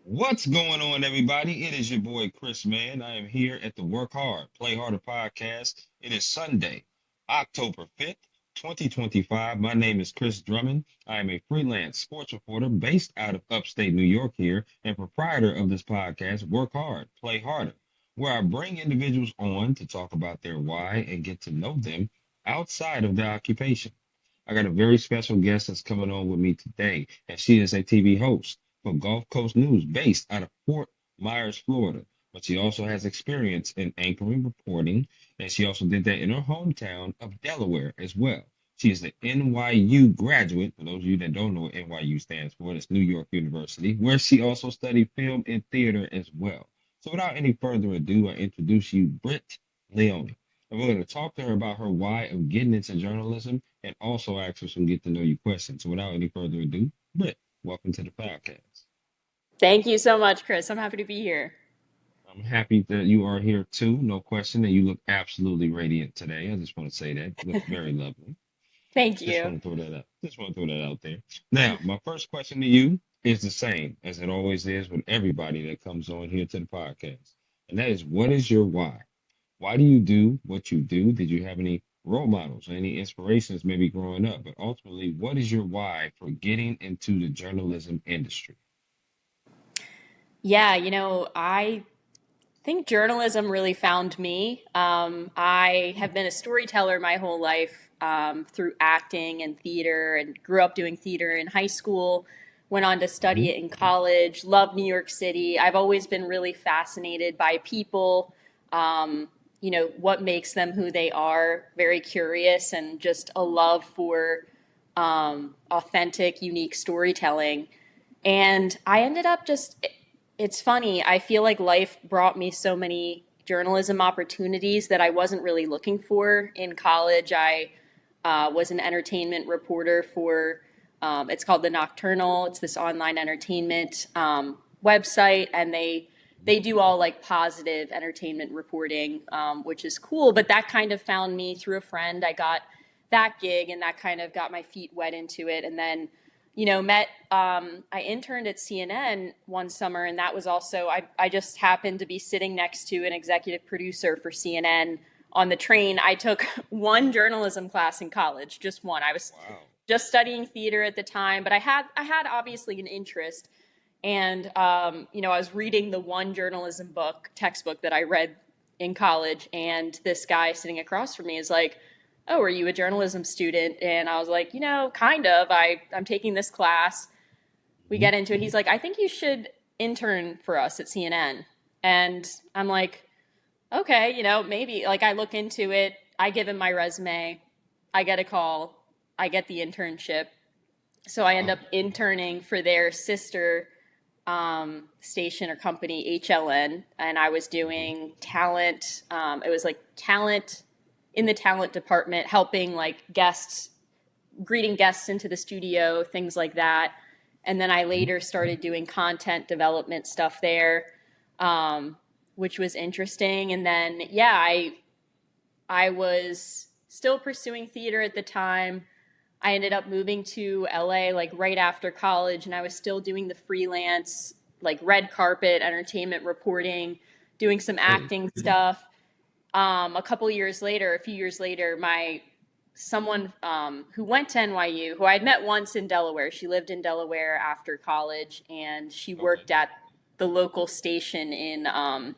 What's going on, everybody? It is your boy Chris, man. I am here at the Work Hard, Play Harder podcast. It is Sunday, October 5th, 2025. My name is Chris Drummond. I am a freelance sports reporter based out of upstate New York here and proprietor of this podcast, Work Hard, Play Harder, where I bring individuals on to talk about their why and get to know them outside of their occupation. I got a very special guest that's coming on with me today, and she is a TV host for Gulf Coast News based out of Fort Myers, Florida. But she also has experience in anchoring reporting, and she also did that in her hometown of Delaware as well. She is an NYU graduate. For those of you that don't know what NYU stands for, it's New York University, where she also studied film and theater as well. So without any further ado, I introduce you Britt Leoni. And we're going to talk to her about her why of getting into journalism and also ask her some get to know you questions. So without any further ado, Britt, welcome to the podcast. Thank you so much, Chris. I'm happy to be here. I'm happy that you are here too, no question, and you look absolutely radiant today. I just want to say that. You look very lovely. Thank Just you. want to throw that out. Just want to throw that out there. Now, my first question to you is the same as it always is with everybody that comes on here to the podcast. And that is, what is your why? Why do you do what you do? Did you have any role models or any inspirations maybe growing up? But ultimately, what is your why for getting into the journalism industry? Yeah, I think journalism really found me. I have been a storyteller my whole life through acting and theater, and grew up doing theater in high school, went on to Hmm. study it in college, loved New York City. I've always been really fascinated by people, um, what makes them who they are, very curious, and just a love for authentic, unique storytelling. And I ended up just, it's funny, I feel like life brought me so many journalism opportunities that I wasn't really looking for. In college, I was an entertainment reporter for, it's called The Nocturnal. It's this online entertainment website, and they do all like positive entertainment reporting, which is cool. But that kind of found me through a friend. I got that gig, and that kind of got my feet wet into it. And then, met, I interned at CNN one summer, and that was also, I just happened to be sitting next to an executive producer for CNN on the train. I took one journalism class in college, just one. I was Wow. just studying theater at the time, but I had obviously an interest. And I was reading the one journalism book textbook that I read in college, and this guy sitting across from me is like, "Oh, are you a journalism student?" And I was like, kind of. I'm taking this class. We Mhm. get into it. He's like, "I think you should intern for us at CNN." And I'm like, "Okay, maybe." Like, I look into it. I give him my resume. I get a call. I get the internship. So I end Wow. up interning for their sister station or company, HLN, and I was Hmm. doing talent. It was like talent in the talent department, helping like guests, greeting guests into the studio, things like that. And then I Hmm. later started doing content development stuff there, um, which was interesting. And then, yeah, I was still pursuing theater at the time. I ended up moving to LA like right after college, and I was still doing the freelance, like red carpet entertainment reporting, doing some Hey. acting stuff. A couple years later, a few years later, my someone who went to NYU, who I had met once in Delaware, she lived in Delaware after college, and she Okay. worked at the local station in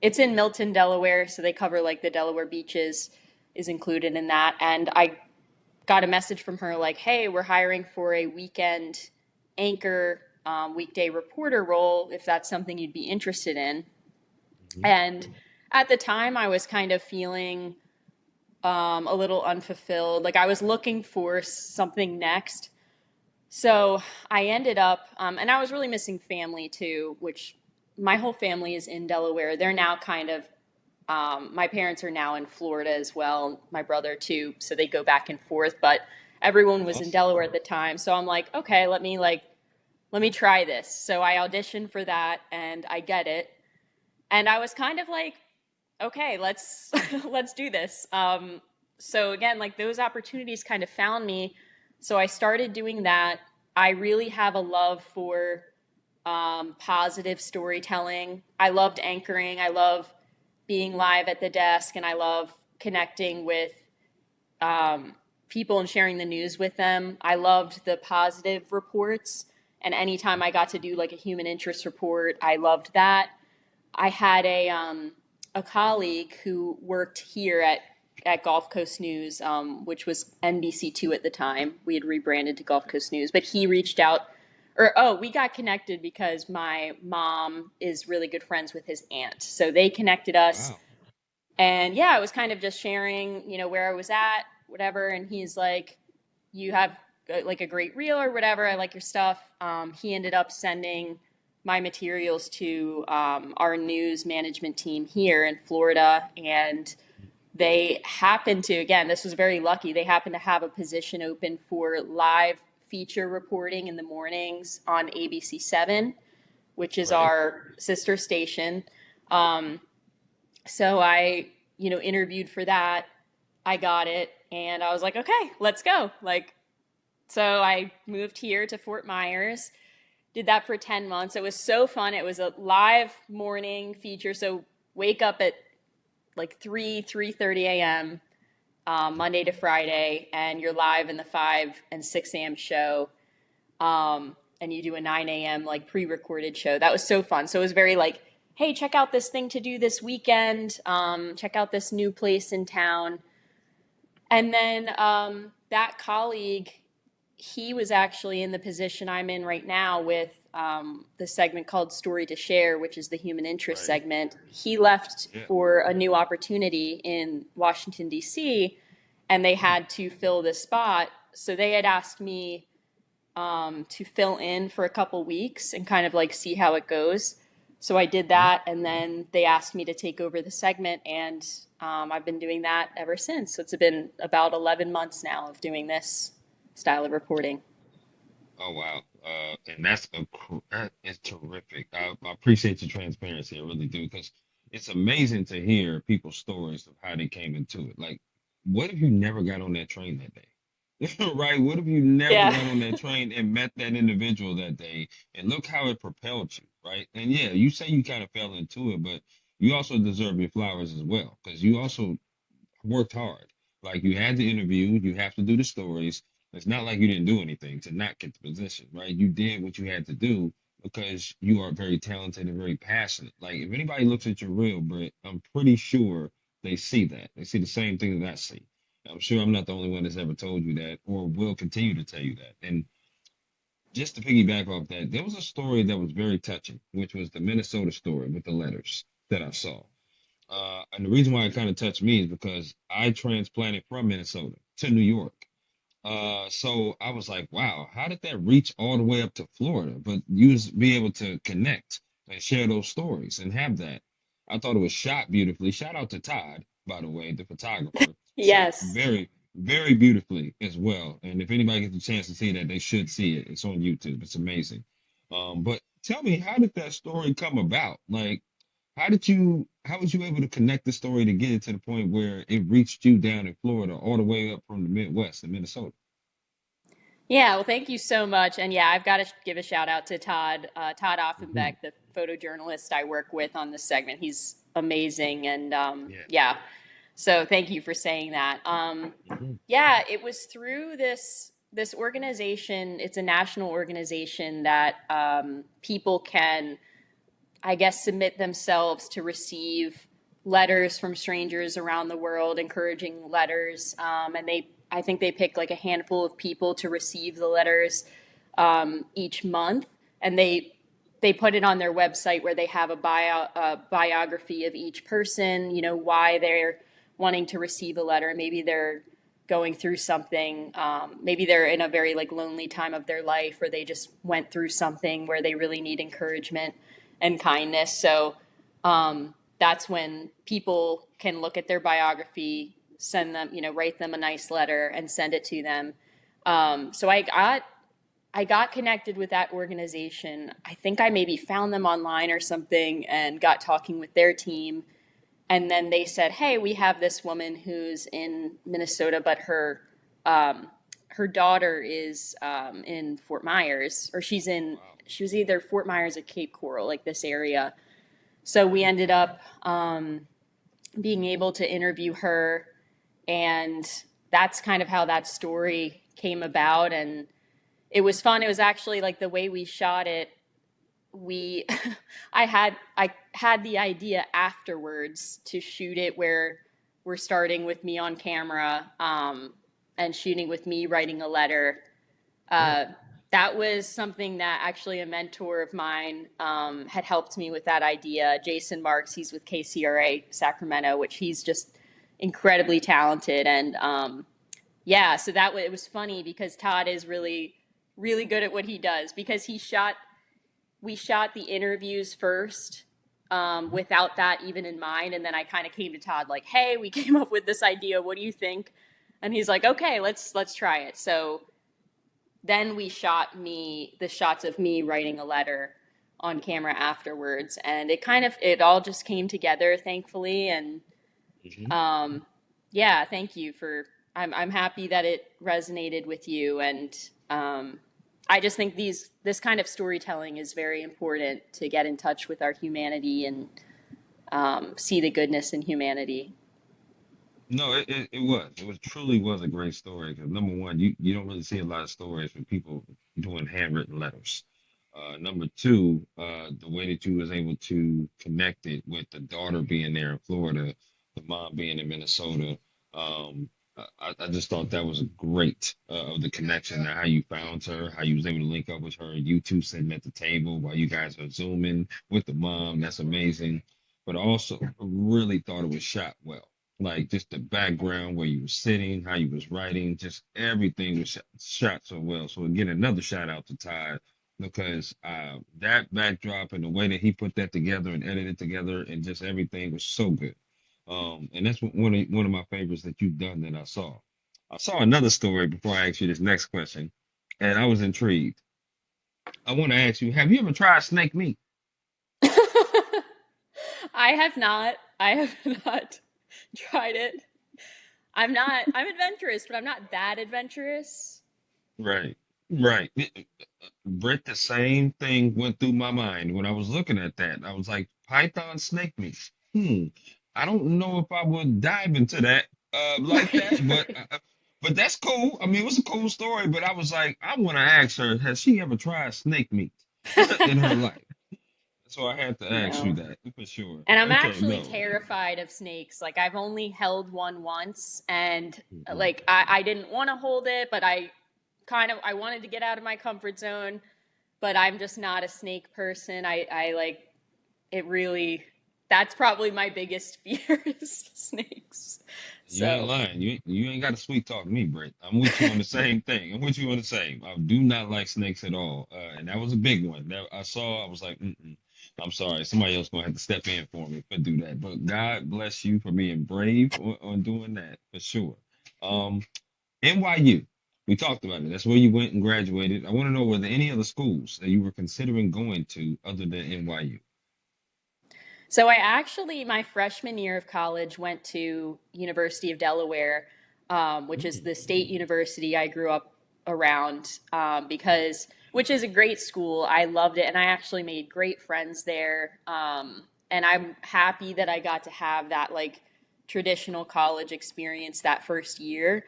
it's in Milton, Delaware, so they cover like the Delaware beaches is included in that. And I got a message from her like, "Hey, we're hiring for a weekend anchor, weekday reporter role. If that's something you'd be interested in." Hmm. And at the time, I was kind of feeling a little unfulfilled. Like I was looking for something next. So I ended up, and I was really missing family too, which my whole family is in Delaware. They're now kind of my parents are now in Florida as well, my brother too, so they go back and forth, but everyone was in Awesome. Delaware at the time. So I'm like, okay, let me try this. So I auditioned for that and I get it. And I was kind of like, okay, let's let's do this. So again, like those opportunities kind of found me. So I started doing that. I really have a love for positive storytelling. I loved anchoring. I love being live at the desk, and I love connecting with um, people and sharing the news with them. I loved the positive reports, and anytime I got to do like a human interest report, I loved that. I had a colleague who worked here at Gulf Coast News, which was NBC2 at the time. We had rebranded to Gulf Coast News, but he reached out, or oh, we got connected because my mom is really good friends with his aunt, so they connected us. Wow. And yeah, I was kind of just sharing, where I was at, whatever. And he's like, "You have like a great reel or whatever. I like your stuff." He ended up sending my materials to our news management team here in Florida, and they happened to, again, this was very lucky. They happened to have a position open for live feature reporting in the mornings on ABC 7, which is Right. our sister station. Um, so I, interviewed for that. I got it, and I was like, okay, let's go. Like, so I moved here to Fort Myers, did that for 10 months. It was so fun. It was a live morning feature. So wake up at like 3:30 a.m. Monday to Friday, and you're live in the 5 and 6 a.m. show. And you do a 9 a.m. like pre-recorded show. That was so fun. So it was very like, hey, check out this thing to do this weekend. Check out this new place in town. And then that colleague, he was actually in the position I'm in right now with the segment called Story to Share, which is the human interest Right. segment. He left Yeah. for a new opportunity in Washington, D.C., and they Hmm. had to fill this spot. So they had asked me to fill in for a couple weeks and kind of like see how it goes. So I did Hmm. that, and then they asked me to take over the segment, and I've been doing that ever since. So it's been about 11 months now of doing this style of reporting. Oh wow. And that is terrific. I appreciate your transparency. I really do, because it's amazing to hear people's stories of how they came into it. Like, what if you never got on that train that day? Right? What if you never Yeah. got on that train and met that individual that day, and look how it propelled you, right? And yeah, you say you kind of fell into it, but you also deserve your flowers as well, because you also worked hard. Like, you had the interview, you have to do the stories. It's not like you didn't do anything to not get the position, right? You did what you had to do because you are very talented and very passionate. Like, if anybody looks at your reel, Britt, I'm pretty sure they see that. They see the same thing that I see. I'm sure I'm not the only one that's ever told you that or will continue to tell you that. And just to piggyback off that, there was a story that was very touching, which was the Minnesota story with the letters that I saw. And the reason why it kind of touched me is because I transplanted from Minnesota to New York. So I was like, wow, how did that reach all the way up to Florida? But be able to connect and share those stories and have that. I thought it was shot beautifully. Shout out to Todd, by the way, the photographer. Shot Yes. very, very beautifully as well. And if anybody gets a chance to see that, they should see it. It's on YouTube. It's amazing. But tell me, how did that story come about? Like, how was you able to connect the story to get it to the point where it reached you down in Florida all the way up from the Midwest in Minnesota? Yeah, well, thank you so much. And yeah, I've got to give a shout out to Todd Hmm. Offenbeck, the photojournalist I work with on this segment. He's amazing. And Yeah. yeah, so thank you for saying that. Hmm. Yeah, it was through this organization. It's a national organization that people can, I guess, submit themselves to receive letters from strangers around the world, encouraging letters. And I think they pick like a handful of people to receive the letters each month, and they put it on their website where they have a biography of each person. Why they're wanting to receive a letter. Maybe they're going through something. Maybe they're in a very like lonely time of their life, or they just went through something where they really need encouragement and kindness. So that's when people can look at their biography, send them, write them a nice letter and send it to them. So I got connected with that organization. I think I maybe found them online or something and got talking with their team. And then they said, "Hey, we have this woman who's in Minnesota, but um, her daughter is in Fort Myers, or she's in Wow. she was either Fort Myers or Cape Coral, like this area. So we ended up being able to interview her, and that's kind of how that story came about. And it was fun. It was actually like the way we shot it. We, I had the idea afterwards to shoot it where we're starting with me on camera, and shooting with me writing a letter. Mm, uh, that was something that actually a mentor of mine had helped me with that idea. Jason Marks, he's with KCRA Sacramento, which he's just incredibly talented. And yeah, so it was funny because Todd is really, really good at what he does because we shot the interviews first without that even in mind. And then I kind of came to Todd like, hey, we came up with this idea. What do you think? And he's like, okay, let's try it. So then we shot the shots of me writing a letter on camera afterwards, and it all just came together, thankfully. And mhm. um yeah, thank you for I'm happy that it resonated with you. And I just think this kind of storytelling is very important to get in touch with our humanity and see the goodness in humanity. No, it truly was a great story. Because number one, you don't really see a lot of stories with people doing handwritten letters. Number two, the way that you was able to connect it with the daughter being there in Florida, the mom being in Minnesota. Um, I just thought that was great of the connection and how you found her, how you was able to link up with her, you two sitting at the table while you guys are zooming with the mom. That's amazing. But I also really thought it was shot well, like just the background where you were sitting, how you was writing, just everything was shot so well. So again, another shout out to Todd because that backdrop and the way that he put that together and edited together and just everything was so good. And that's one of my favorites that you've done that I saw. I saw another story before I ask you this next question, and I was intrigued. I want to ask you, have you ever tried snake meat? I have not. I have not tried it. I'm adventurous, but I'm not that adventurous. Right, right. Britt, the same thing went through my mind when I was looking at that. I was like, Python snake meat. I don't know if I would dive into that like that, Right, right. but that's cool. I mean, it was a cool story, but I was like, I want to ask her, has she ever tried snake meat in her life? So I had to ask you No. that for sure. And I'm Okay, actually no. terrified of snakes. Like I've only held one once, and Mhm. like I didn't want to hold it, but I wanted to get out of my comfort zone, but I'm just not a snake person. I like it really that's probably my biggest fear is snakes. You ain't So lying. You ain't got to sweet talk me, Britt. I'm with you on the same thing. I'm with you on the same. I do not like snakes at all, and that was a big one that I saw. I was like, mm-mm. I'm sorry. Somebody else gonna have to step in for me for do that. But God bless you for being brave on doing that for sure. Um, NYU. We talked about it. That's where you went and graduated. I want to know were there any other schools that you were considering going to other than NYU? So I actually, my freshman year of college, went to University of Delaware, which is Mm, the state university I grew up around, which is a great school. I loved it, and I actually made great friends there. And I'm happy that I got to have that like traditional college experience that first year.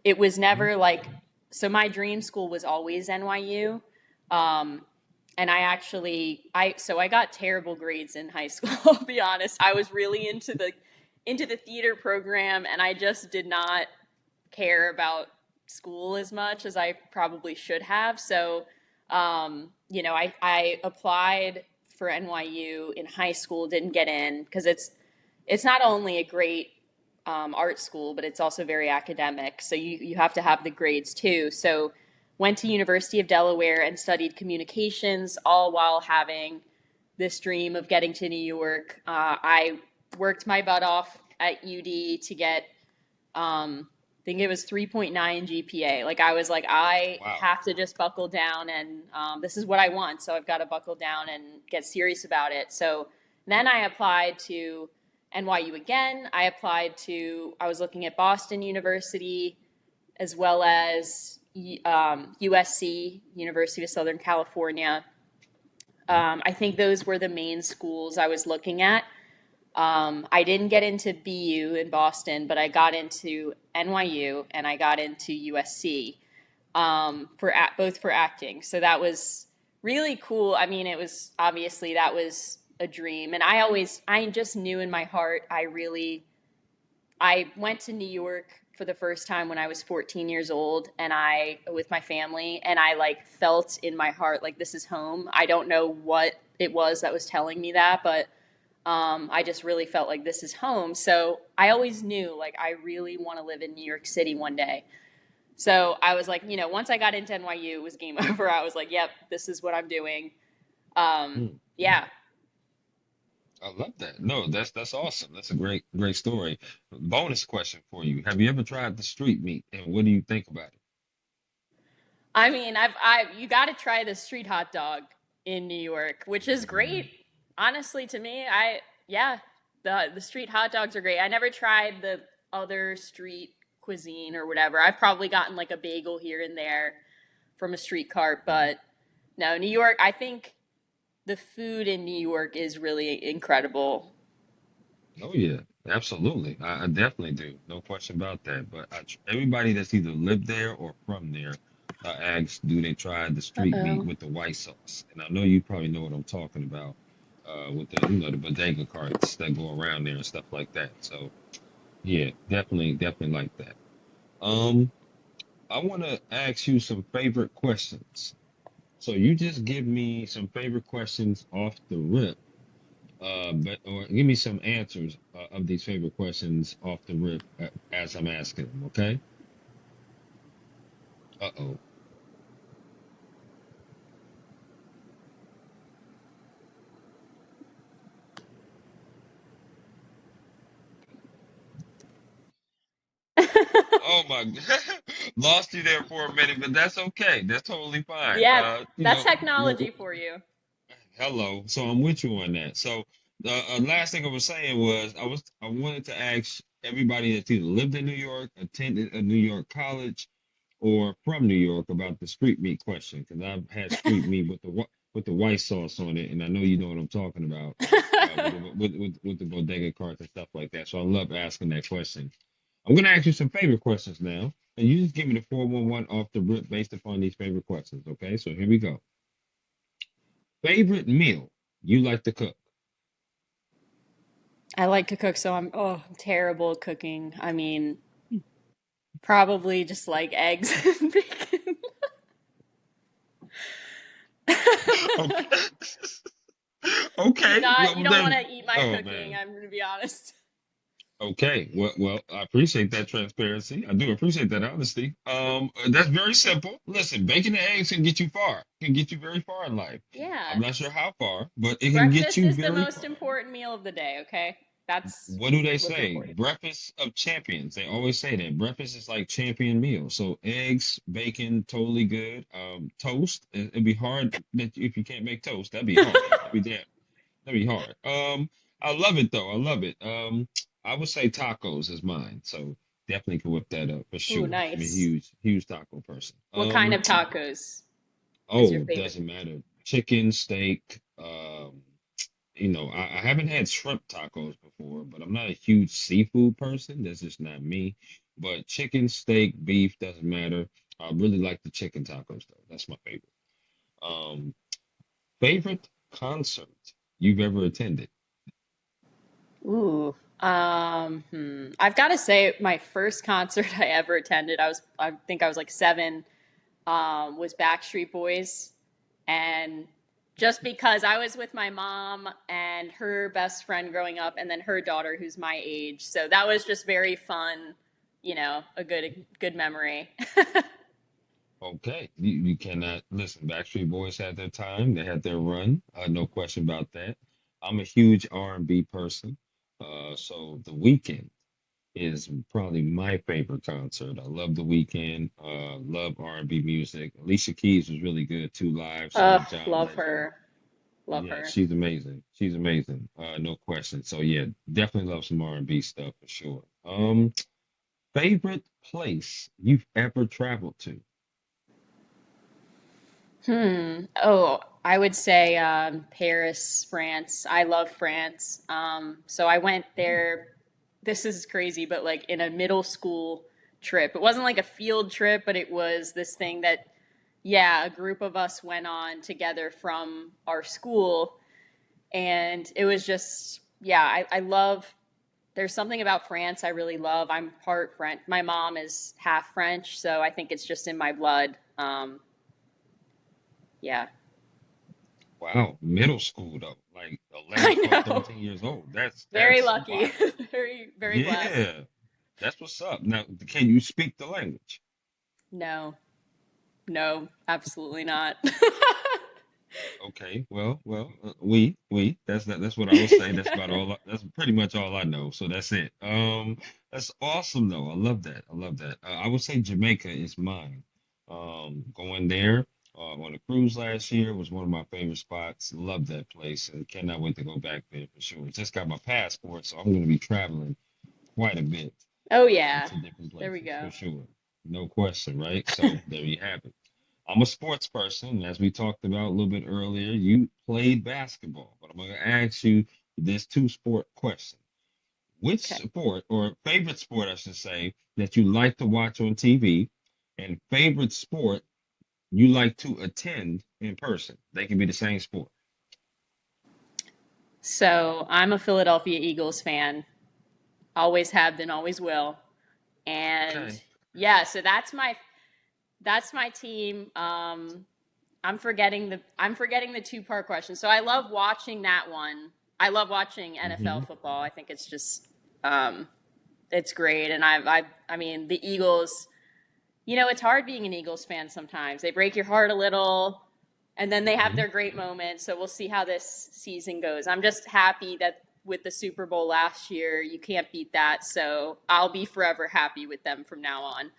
It was mhm. never like, so my dream school was always NYU. Um, and I got terrible grades in high school. I'll be honest. I was really into the theater program, and I just did not care about school as much as I probably should have. So, I applied for NYU in high school, didn't get in because it's not only a great art school, but it's also very academic. So you have to have the grades too. So went to University of Delaware and studied communications, all while having this dream of getting to New York. I worked my butt off at UD to get, I think it was 3.9 GPA. Like I was like, I Wow. have to just buckle down, and this is what I want. So I've got to buckle down and get serious about it. So then I applied to NYU again. I was looking at Boston University as well as USC, University of Southern California. I think those were the main schools I was looking at. I didn't get into BU in Boston, but I got into NYU and I got into USC both for acting. So that was really cool. I mean, it was obviously that was a dream, and I just knew in my heart I went to New York for the first time when I was 14 years old and I with my family and I like felt in my heart like this is home. I don't know what it was that was telling me that, but I just really felt like this is home. So I always knew like I really want to live in New York City one day. So I was like, once I got into NYU, it was game over. I was like, yep, this is what I'm doing. Mm, Yeah. I love that. No, that's awesome. That's a great story. Bonus question for you. Have you ever tried the street meat and what do you think about it? I mean, you got to try the street hot dog in New York, which is Mm, great. Honestly, to me, yeah, the street hot dogs are great. I never tried the other street cuisine or whatever. I've probably gotten like a bagel here and there from a street cart, but no, New York, I think the food in New York is really incredible. oh yeah, absolutely. I definitely do. No question about that. But everybody that's either lived there or from there asks, do they try the street meat Uh-oh. with the white sauce? And I know you probably know what I'm talking about with the the bodega carts that go around there and stuff like that. So yeah, definitely like that. Um, I want to ask you some favorite questions. So you just give me some favorite questions off the rip, but or give me some answers of these favorite questions off the rip as I'm asking them. Okay? Uh-oh. Oh my God. Lost you there for a minute, but that's okay. That's totally fine. Yeah, You that's know, technology for you. hello. So I'm with you on that. So the last thing I was saying was I wanted to ask everybody that's either lived in New York, attended a New York college, or from New York about the street meat question because I've had street meat with with the white sauce on it, and I know you know what I'm talking about with the bodega carts and stuff like that. So I love asking that question. I'm gonna ask you some favorite questions now, and you just give me the 411 off the rip based upon these favorite questions. Okay, so here we go. Favorite meal you like to cook? I like to cook, so I'm terrible at cooking. I mean, probably just like eggs and bacon. Okay, okay. You Well don't want then, to eat my oh cooking, man. I'm gonna be honest. Okay, well, I appreciate that transparency. I do appreciate that honesty. That's very simple. Listen, bacon and eggs can get you far. Can get you very far in life. I'm Yeah. not sure how far, but it can get Breakfast you is the very most far. important meal of the day, okay? That's What do they what's say? important. Breakfast of champions. They always say that breakfast is like champion meal. So eggs, bacon, totally good. Toast. It'd be hard if you can't make toast. That'd be hard. That'd be hard. I love it though. I love it. I would say tacos is mine. So definitely can whip that up for Ooh, sure. I'm a nice. huge taco person. What kind of tacos is your Oh, favorite? doesn't matter. Chicken, steak. I haven't had shrimp tacos before, but I'm not a huge seafood person. That's just not me. But chicken, steak, beef doesn't matter. I really like the chicken tacos though. That's my favorite. Um, favorite concert you've ever attended? Ooh. I've got to say, my first concert I ever attended, I think I was like 7, was Backstreet Boys. And just because I was with my mom and her best friend growing up, and then her daughter, who's my age. So that was just very fun, a good memory. Okay, you cannot listen. Backstreet Boys had their time. They had their run. No question about that. I'm a huge R&B person. So The Weeknd is probably my favorite concert. I love The Weeknd. Love R&B music. Alicia Keys was really good too live. So was John Love Legend. her. Love Yeah, her. she's amazing. She's amazing. No question. So yeah, definitely love some R&B stuff for sure. Favorite place you've ever traveled to? Oh, I would say Paris, France. I love France. So I went there. This is crazy, but like in a middle school trip. It wasn't like a field trip, but it was this thing that, yeah, a group of us went on together from our school. And it was just, yeah, I love, there's something about France I really love. I'm part French. My mom is half French, so I think it's just in my blood. Yeah. Wow, middle school though, like I 11, 12, know. 13 years old. That's Very that's lucky. wild. Very, very blessed. Yeah, that's what's up. Now, can you speak the language? No, no, absolutely not. Okay, we. That's what I would say. That's about all. That's pretty much all I know. So that's it. That's awesome though. I love that. I love that. I would say Jamaica is mine. Going there on a cruise last year was one of my favorite spots. Love that place and cannot wait to go back there for sure. Just got my passport, so I'm going to be traveling quite a bit Oh, yeah. to different There we places for go. sure. No question, right? So there you have it. I'm a sports person. As we talked about a little bit earlier, you played basketball, but I'm going to ask you this two-sport question. Which Okay. sport, or favorite sport, I should say, that you like to watch on TV, and favorite sport you like to attend in person? They can be the same sport. So I'm a Philadelphia Eagles fan. Always have been, always will. And Okay. yeah, so that's my team. I'm forgetting the two-part question. So I love watching that one. I love watching NFL Hmm. football. I think it's just um, it's great. And I mean, the Eagles. It's hard being an Eagles fan sometimes. They break your heart a little, and then they have Hmm. their great moments. So we'll see how this season goes. I'm just happy that with the Super Bowl last year, you can't beat that. So I'll be forever happy with them from now on.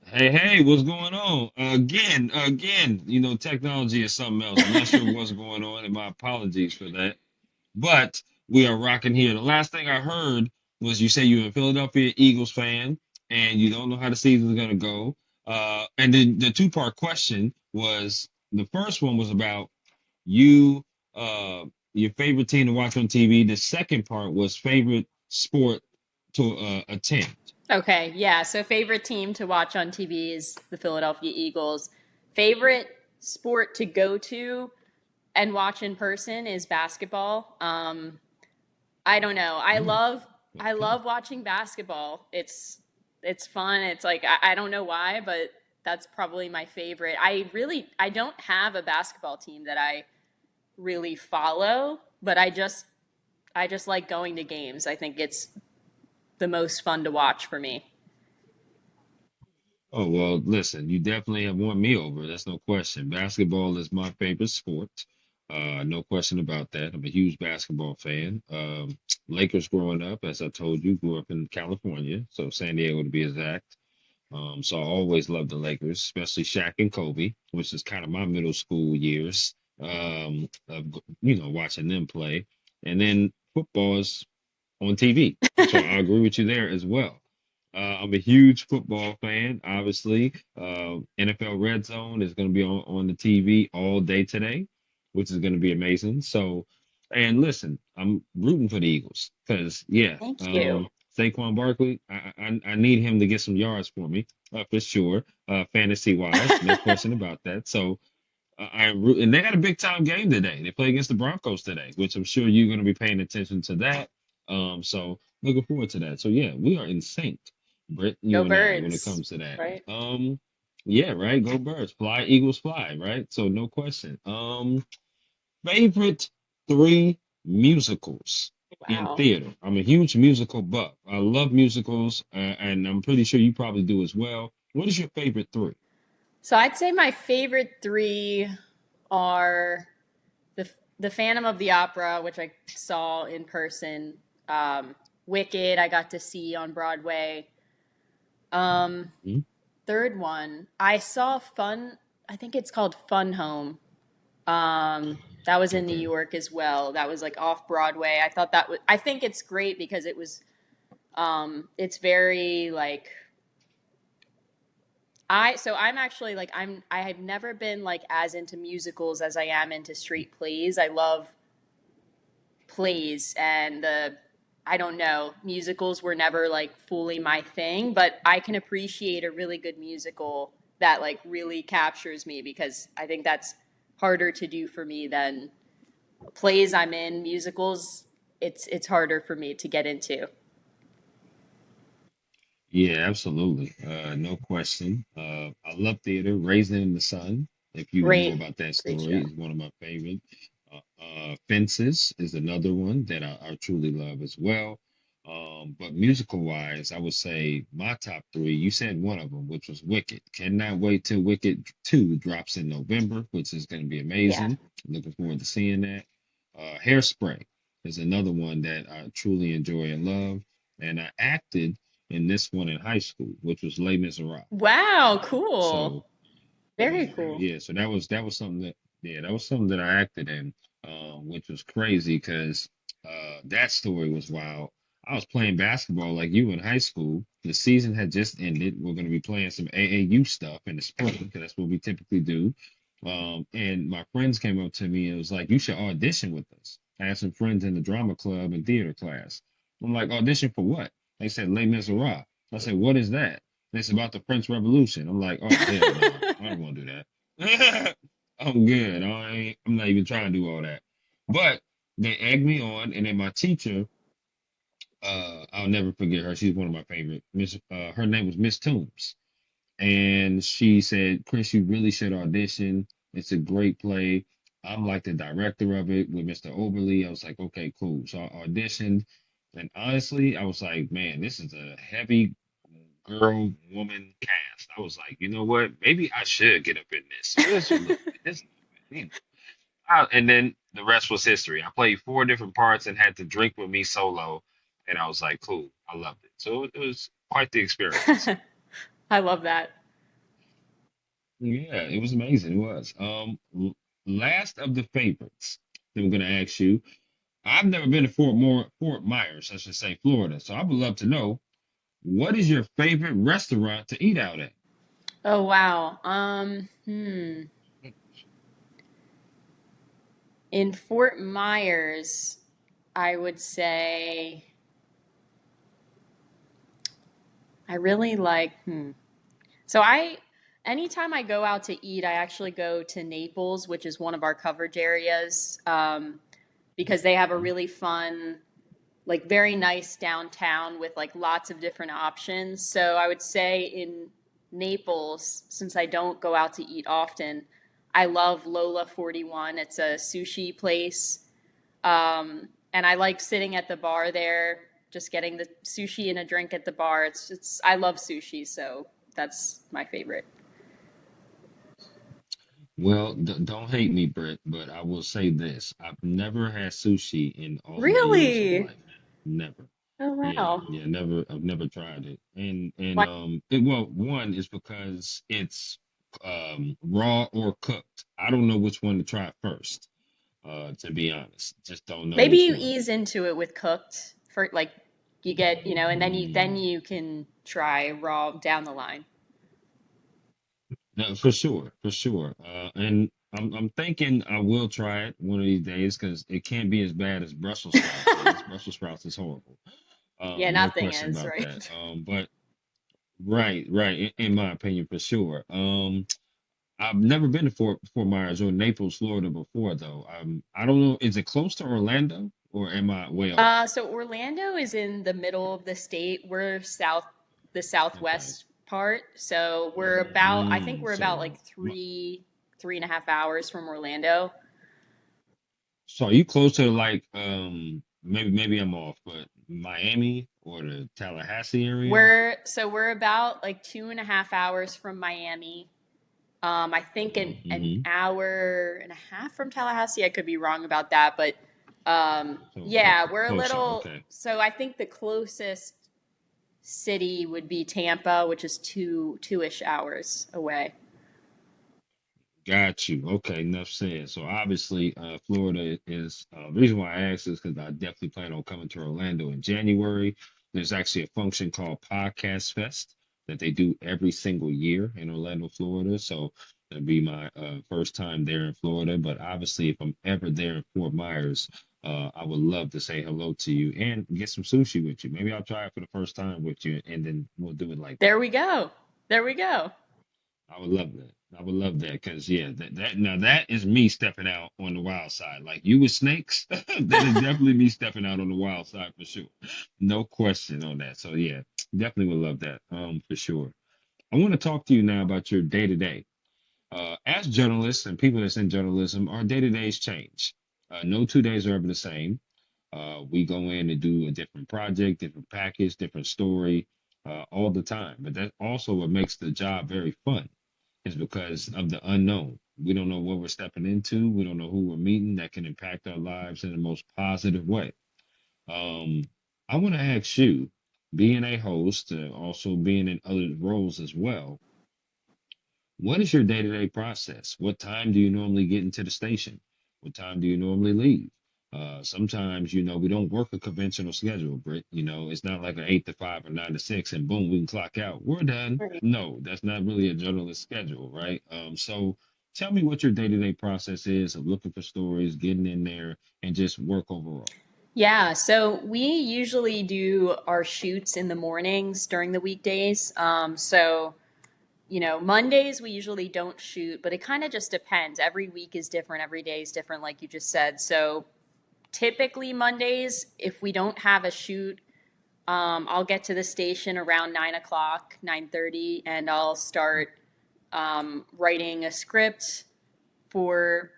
Hey, hey, what's going on? Again, technology is something else. I'm not sure what's going on, and my apologies for that. But we are rocking here. The last thing I heard was you say you're a Philadelphia Eagles fan and you don't know how the season's going to go. And then the two-part question was the first one was about you, uh, your favorite team to watch on TV. The second part was favorite sport to attend. Okay, yeah. So favorite team to watch on TV is the Philadelphia Eagles. Favorite sport to go to and watch in person is basketball. I don't know. I Mm, love I okay. love watching basketball. It's fun. It's like I don't know why, but that's probably my favorite. I don't have a basketball team that I really follow, but I just like going to games. I think it's the most fun to watch for me. Oh, well, listen, you definitely have won me over. That's no question. Basketball is my favorite sport. No question about that. I'm a huge basketball fan. Lakers growing up, as I told you, grew up in California, so San Diego to be exact. So I always loved the Lakers, especially Shaq and Kobe, which is kind of my middle school years, of, watching them play. And then football is on TV. So I agree with you there as well. I'm a huge football fan, obviously. NFL Red Zone is going to be on the TV all day today, which is going to be amazing. So, and listen, I'm rooting for the Eagles because, yeah, Thank you. Saquon Barkley, I need him to get some yards for me, for sure, fantasy wise, no question about that. So, and they got a big time game today. They play against the Broncos today, which I'm sure you're going to be paying attention to that. So looking forward to that. So yeah, we are in sync, Britt, Go you and I, when it Birds, comes to that. right? Yeah, right. Go Birds, fly Eagles, fly. Right. So no question. Favorite three musicals in Wow. theater. I'm a huge musical buff. I love musicals, and I'm pretty sure you probably do as well. What is your favorite three? So I'd say my favorite three are the the Phantom of the Opera, which I saw in person. Wicked, I got to see on Broadway. Um, Hmm? Third one, I saw Fun. I think it's called Fun Home. That was in New Okay. York as well. That was like off Broadway. I thought that was. I think it's great because it was. It's very like I'm actually like I have never been like as into musicals as I am into straight plays. I love plays and the I don't know, musicals were never like fully my thing, but I can appreciate a really good musical that like really captures me because I think that's harder to do for me than plays I'm in, musicals it's harder for me to get into. Yeah, absolutely. No question. I love theater. Raising in the Sun, if you know Great, about that great story, show. is one of my favorite. Fences is another one that I truly love as well. But musical wise, I would say my top three, you said one of them, which was Wicked. Cannot wait till Wicked 2 drops in November, which is going to be Yeah. amazing. Looking forward to seeing that. Hairspray is another one that I truly enjoy and love. And I acted in this one in high school, which was Les Miserables. Wow, So cool. Very cool. yeah, so that was something that yeah, that was something that I acted in, which was crazy because that story was wild. I was playing basketball like you in high school. The season had just ended. We're going to be playing some AAU stuff in the spring because that's what we typically do. And my friends came up to me and was like, "You should audition with us." I had some friends in the drama club and theater class. I'm like, "Audition for what?" They said, "Les Miserables." I said, "What is that?" It's about the French Revolution. I'm like, oh hell no, I don't want to do that. I'm good. I'm not even trying to do all that. But they egged me on, and then my teacher, I'll never forget her. She's one of my favorite. Her name was Miss Toombs, and she said, "Chris, you really should audition. It's a great play. I'm like the director of it with Mr. Oberly." I was like, "Okay, cool." So I auditioned, and honestly, I was like, "Man, this is a heavy girl woman cast." I was like, you know what? Maybe I should get up in this, especially look. This, you know, and then the rest was history. I played four different parts and had to drink with me solo, and I was like, cool. I loved it. So it was quite the experience. I love that. Yeah, it was amazing. It was. Last of the favorites that we're gonna ask you. I've never been to Fort Myers, I should say, Florida. So I would love to know what is your favorite restaurant to eat out at? Oh wow. In Fort Myers, I would say I really like So I anytime I go out to eat, I actually go to Naples, which is one of our coverage areas, because they have a really fun, like very nice downtown with like lots of different options. So I would say in Naples, since I don't go out to eat often, I love Lola 41. It's a sushi place. And I like sitting at the bar there, just getting the sushi and a drink at the bar. It's I love sushi, so that's my favorite. Well, don't hate me, Britt, but I will say this. I've never had sushi in all my years of Really? life. Never. Oh Yeah, wow. yeah, never. I've never tried it. And Why? well, one is because it's raw or cooked. I don't know which one to try first, to be honest. Just don't know Maybe which you one. ease into it with cooked for like you get, and then Mm, you can try raw down the line. no, for sure, for sure. And I'm thinking I will try it one of these days because it can't be as bad as Brussels sprouts is. Brussels sprouts is horrible. Yeah, No nothing question is, about that. right? But right, right, in my opinion, for sure. I've never been to Fort Myers or Naples, Florida before, though. I don't know. Is it close to Orlando, or am I way off? So Orlando is in the middle of the state. We're the Okay. southwest part. So I think we're about So, like three and a half hours from Orlando. so are you close to like maybe I'm off, but Miami or the Tallahassee area? We're about like 2.5 hours from Miami. I think an Mm-hmm. hour and a half from Tallahassee. I could be wrong about that, but So yeah, we're a closer. little. Okay. So I think the closest city would be Tampa, which is two-ish hours away. Got you. Okay, enough said. So obviously, Florida is reason why I asked is because I definitely plan on coming to Orlando in January. There's actually a function called Podcast Fest that they do every single year in Orlando, Florida. So that'll be my first time there in Florida. But obviously, if I'm ever there in Fort Myers, I would love to say hello to you and get some sushi with you. Maybe I'll try it for the first time with you, and then we'll do it like There that. we go. There we go. I would love that. I would love that because yeah, that now that is me stepping out on the wild side. Like you with snakes, that is definitely me stepping out on the wild side for sure. No question on that. So yeah, definitely would love that. For sure. I want to talk to you now about your day to day. As journalists and people that's in journalism, our day to days change. No 2 days are ever the same. We go in and do a different project, different package, different story, all the time. But that's also what makes the job very fun is because of the unknown. We don't know what we're stepping into. We don't know who we're meeting that can impact our lives in the most positive way. Um, I want to ask you, being a host, also being in other roles as well, what is your day-to-day process? What time do you normally get into the station? What time do you normally leave? Sometimes, we don't work a conventional schedule, Britt. It's not like an 8 to 5 or 9 to 6 and boom, we can clock out. We're done. Right. No, that's not really a journalist schedule, right? So tell me what your day-to-day process is of looking for stories, getting in there, and just work overall. Yeah, so we usually do our shoots in the mornings during the weekdays. Mondays we usually don't shoot, but it kind of just depends. Every week is different, every day is different, like you just said. So typically Mondays, if we don't have a shoot, I'll get to the station around 9 o'clock, 9:30, and I'll start writing a script for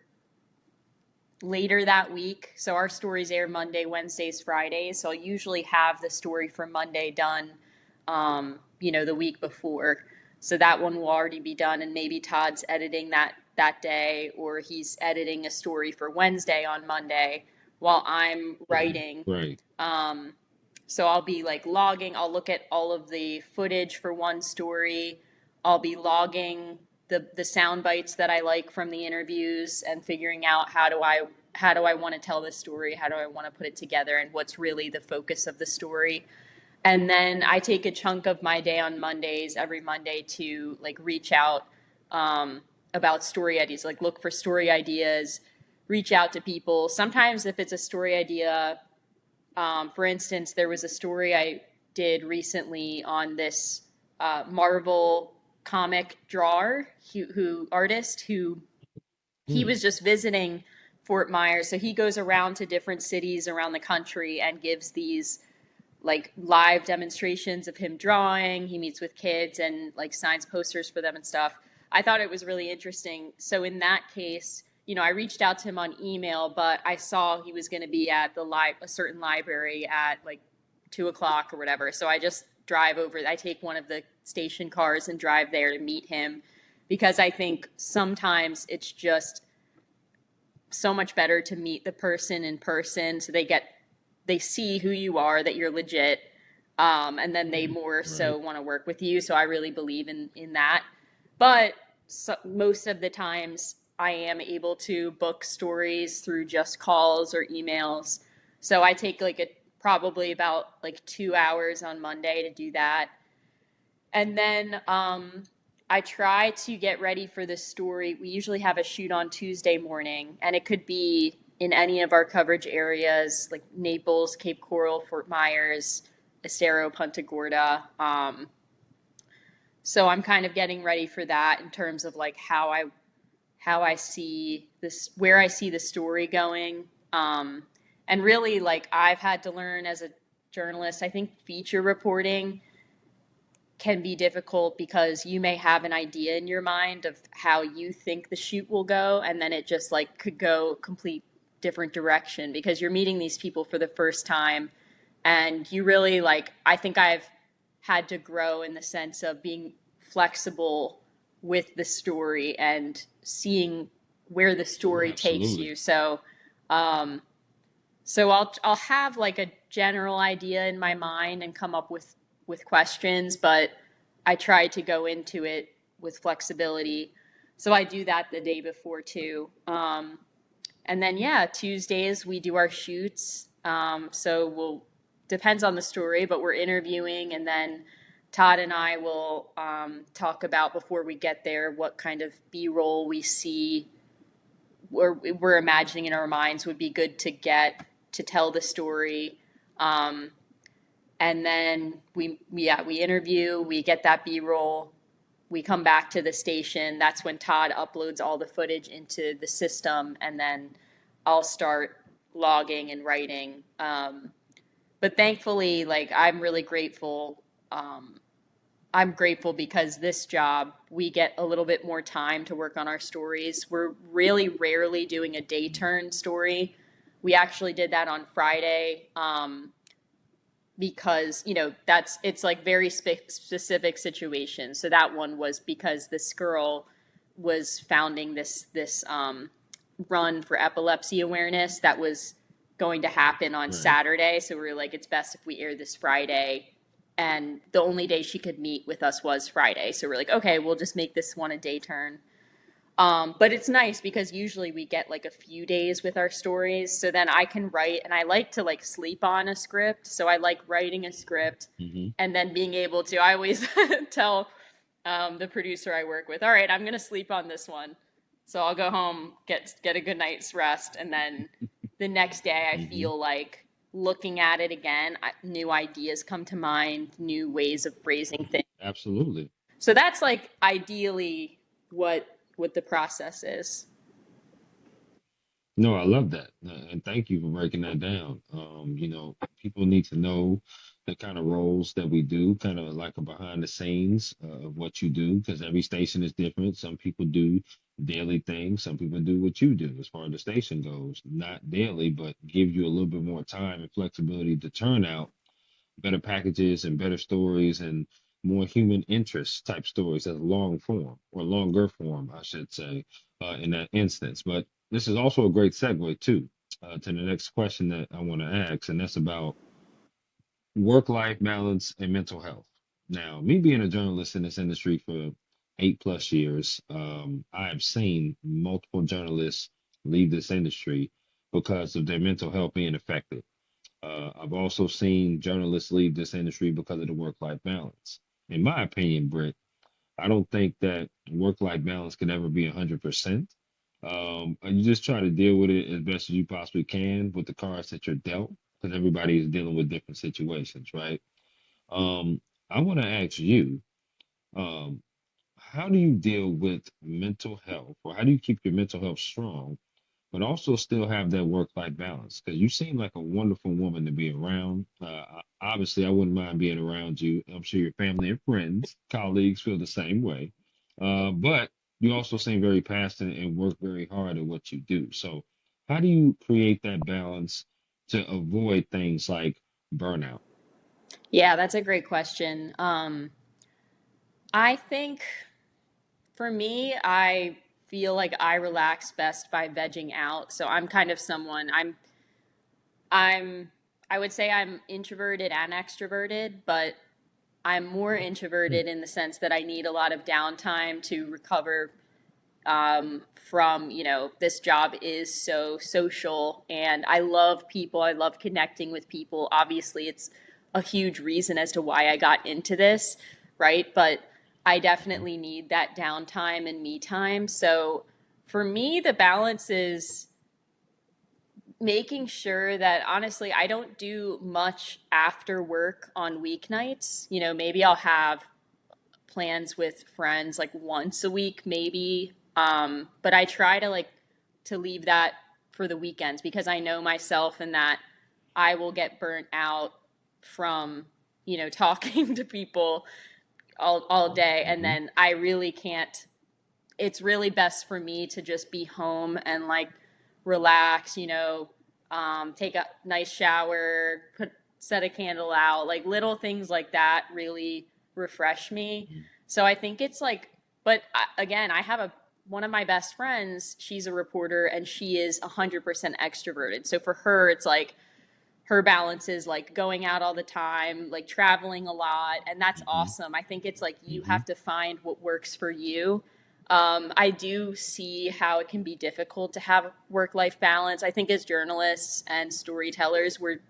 later that week. So our stories air Monday, Wednesdays, Fridays. So I'll usually have the story for Monday done, the week before. So that one will already be done, and maybe Todd's editing that day, or he's editing a story for Wednesday on Monday while I'm Right, writing. right, Um, so I'll be like logging. I'll look at all of the footage for one story. I'll be logging the sound bites that I like from the interviews and figuring out how do I want to tell this story? How do I want to put it together? And what's really the focus of the story? And then I take a chunk of my day on Mondays, every Monday, to like reach out about story ideas, like look for story ideas, reach out to people. Sometimes, if it's a story idea, for instance, there was a story I did recently on this Marvel comic drawer who artist who he hmm, was just visiting Fort Myers. So he goes around to different cities around the country and gives these like live demonstrations of him drawing. He meets with kids and like signs posters for them and stuff. I thought it was really interesting. So in that case, I reached out to him on email, but I saw he was going to be at a certain library at like 2 o'clock or whatever. So I just drive over. I take one of the station cars and drive there to meet him because I think sometimes it's just so much better to meet the person in person so they see who you are, that you're legit, and then they more right. so want to work with you. So I really believe in that. But most of the times, I am able to book stories through just calls or emails. So I take like probably about like 2 hours on Monday to do that, and then I try to get ready for the story. We usually have a shoot on Tuesday morning, and it could be in any of our coverage areas like Naples, Cape Coral, Fort Myers, Estero, Punta Gorda. So I'm kind of getting ready for that in terms of like how I see this, where I see the story going. And really, like I've had to learn as a journalist, I think feature reporting can be difficult because you may have an idea in your mind of how you think the shoot will go, and then it just like could go complete different direction because you're meeting these people for the first time. And you really like, I think I've had to grow in the sense of being flexible with the story and seeing where the story takes Absolutely. you. Um, so I'll have like a general idea in my mind and come up with questions, but I try to go into it with flexibility. So I do that the day before too. And then yeah, Tuesdays we do our shoots. So we'll depends on the story, but we're interviewing, and then Todd and I will talk about before we get there what kind of B-roll we see or we're imagining in our minds would be good to get to tell the story. Um, and then we interview, we get that B-roll, we come back to the station. That's when Todd uploads all the footage into the system, and then I'll start logging and writing. But thankfully, like I'm really grateful. I'm grateful because this job, we get a little bit more time to work on our stories. We're really rarely doing a day turn story. We actually did that on Friday because, that's, it's like very specific situation. So that one was because this girl was founding this run for epilepsy awareness that was going to happen on Right. Saturday. So we were like, it's best if we air this Friday, and the only day she could meet with us was Friday. So we're like, okay, we'll just make this one a day turn. But it's nice because usually we get like a few days with our stories. So then I can write, and I like to like sleep on a script. So I like writing a script Hmm. and then being able to, I always tell the producer I work with, all right, I'm going to sleep on this one. So I'll go home, get a good night's rest. And then the next day I Hmm. feel like looking at it again, new ideas come to mind, new ways of phrasing things. Absolutely. So that's like ideally what the process is. No, I love that. And thank you for breaking that down. People need to know the kind of roles that we do, kind of like a behind the scenes of what you do, because every station is different. Some people do daily things, some people do what you do as far as the station goes, not daily, but give you a little bit more time and flexibility to turn out better packages and better stories and more human interest type stories as long form or longer form, I should say, in that instance. But this is also a great segue too to the next question that I want to ask, and that's about work-life balance and mental health. Now, me being a journalist in this industry for 8+ years, I have seen multiple journalists leave this industry because of their mental health being affected. I've also seen journalists leave this industry because of the work-life balance. In my opinion, Britt, I don't think that work-life balance can ever be 100%. And you just try to deal with it as best as you possibly can with the cards that you're dealt, because everybody is dealing with different situations, right? Um, I want to ask you, um, how do you deal with mental health, or how do you keep your mental health strong but also still have that work-life balance? Because you seem like a wonderful woman to be around. Obviously, I wouldn't mind being around you. I'm sure your family and friends, colleagues feel the same way. But you also seem very passionate and work very hard at what you do. So, how do you create that balance to avoid things like burnout? Yeah, that's a great question. I think for me, I feel like I relax best by vegging out. So I'm kind of someone I'm I would say I'm introverted and extroverted, but I'm more Hmm. introverted in the sense that I need a lot of downtime to recover from, this job is so social and I love people. I love connecting with people. Obviously, it's a huge reason as to why I got into this, right? But I definitely need that downtime and me time. So for me, the balance is making sure that honestly, I don't do much after work on weeknights. Maybe I'll have plans with friends like once a week maybe, but I try to leave that for the weekends because I know myself and that I will get burnt out from talking to people all day, and Hmm. then I really can't. It's really best for me to just be home and relax, take a nice shower, set a candle out. Like little things like that really refresh me. Mhm. So I think it's like, but again, I have a one of my best friends, she's a reporter and she is 100% extroverted. So for her, it's like her balance is like going out all the time, like traveling a lot, and that's Mhm. awesome. I think it's like you have Mhm. to find what works for you. I do see how it can be difficult to have work life balance. I think as journalists and storytellers, we're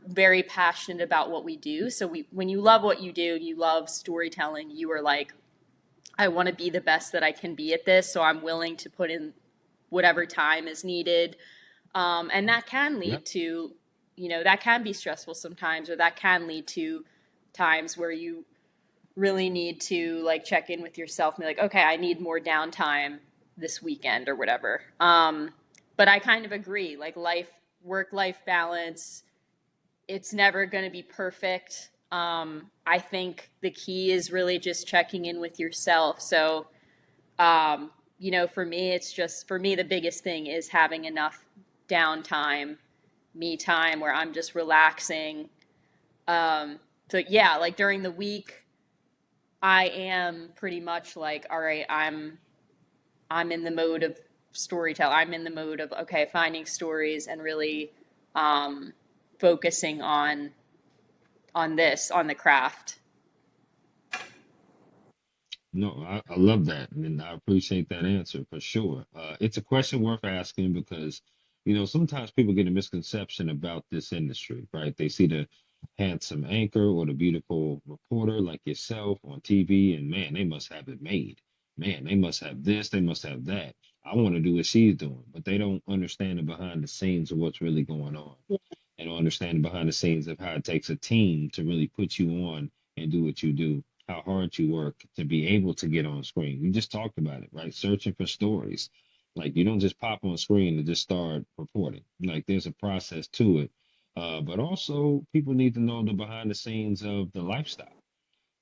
very passionate about what we do. So when you love what you do, you love storytelling, you are like, I want to be the best that I can be at this. So I'm willing to put in whatever time is needed. And that can Yep. lead to, that can be stressful sometimes, or that can lead to times where you really need to like check in with yourself and be like, okay, I need more downtime this weekend or whatever. But I kind of agree, like work life balance, it's never going to be perfect. I think the key is really just checking in with yourself. So, um, for me, for me, the biggest thing is having enough downtime, me time where I'm just relaxing. So yeah, like during the week, I am pretty much like, all right, I'm in the mode of storytell. I'm in the mode of okay, finding stories and really um, focusing on the craft. No, I love that, and I appreciate that answer for sure. It's a question worth asking because, sometimes people get a misconception about this industry, right? They see the handsome anchor or the beautiful reporter like yourself on TV, and man, they must have it made. Man, they must have this, they must have that. I want to do what she's doing, but they don't understand the behind the scenes of what's really going on. They don't understand the behind the scenes of how it takes a team to really put you on and do what you do, how hard you work to be able to get on screen. We just talked about it, right? Searching for stories. Like you don't just pop on screen and just start reporting. Like there's a process to it. But also people need to know the behind the scenes of the lifestyle,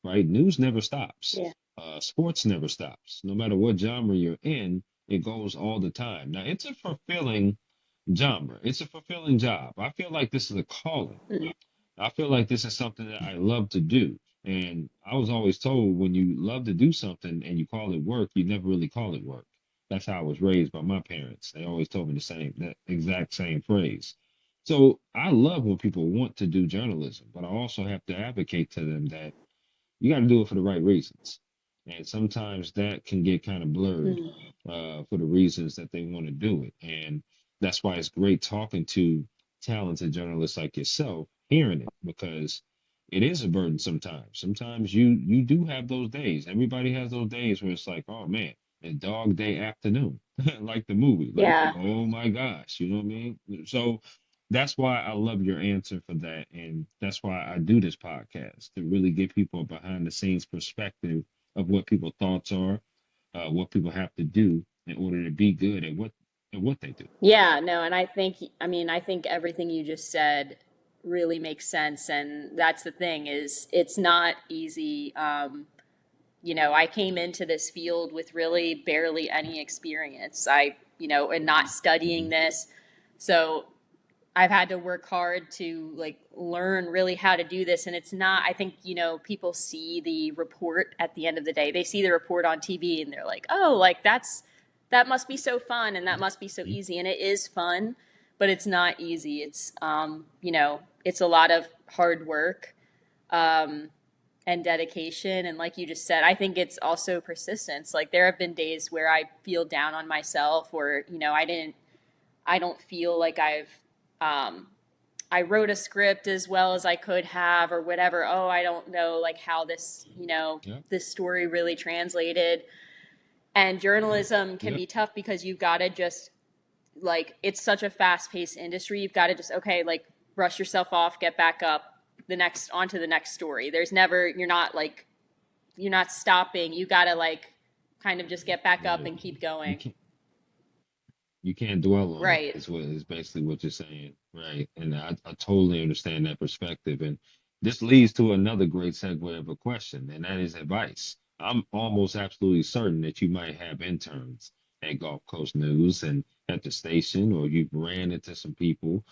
right? News never stops. Yeah. Sports never stops. No matter what genre you're in, it goes all the time. Now it's a fulfilling genre. It's a fulfilling job. I feel like this is a calling. Mm. I feel like this is something that I love to do. And I was always told when you love to do something and you call it work, you never really call it work. That's how I was raised by my parents. They always told me that exact same phrase. So I love when people want to do journalism, but I also have to advocate to them that you got to do it for the right reasons. And sometimes that can get kind of blurred Mm. for the reasons that they want to do it. And that's why it's great talking to talented journalists like yourself, hearing it, because it is a burden sometimes. Sometimes you do have those days. Everybody has those days where it's like, oh man, a dog day afternoon, like the movie, like, Yeah. oh my gosh, you know what I mean? So that's why I love your answer for that. And that's why I do this podcast to really give people a behind the scenes perspective of what people's thoughts are, what people have to do in order to be good at what they do. Yeah, no, and I think everything you just said really makes sense, and that's the thing is it's not easy. I came into this field with really barely any experience. And not studying Hmm. this, so I've had to work hard to like learn really how to do this. And it's not, I think, people see the report at the end of the day. They see the report on TV and they're like, oh, like that must be so fun and that must be so easy. And it is fun, but it's not easy. It's a lot of hard work um, and dedication. And like you just said, I think it's also persistence. Like there have been days where I feel down on myself or, I don't feel like um, I wrote a script as well as I could have or whatever. Oh, I don't know like how Yep. this story really translated. And journalism can Yep. be tough because you've got to just like it's such a fast-paced industry. You've got to just okay, like brush yourself off, get back up, the next onto the next story. There's never you're not stopping. You got to like kind of just get back up Yeah. and keep You going. can't you can't dwell on it Right. is basically what you're saying, right? And I totally understand that perspective. And this leads to another great segue of a question, and that is advice. I'm almost absolutely certain that you might have interns at Gulf Coast News and at the station, or you've ran into some people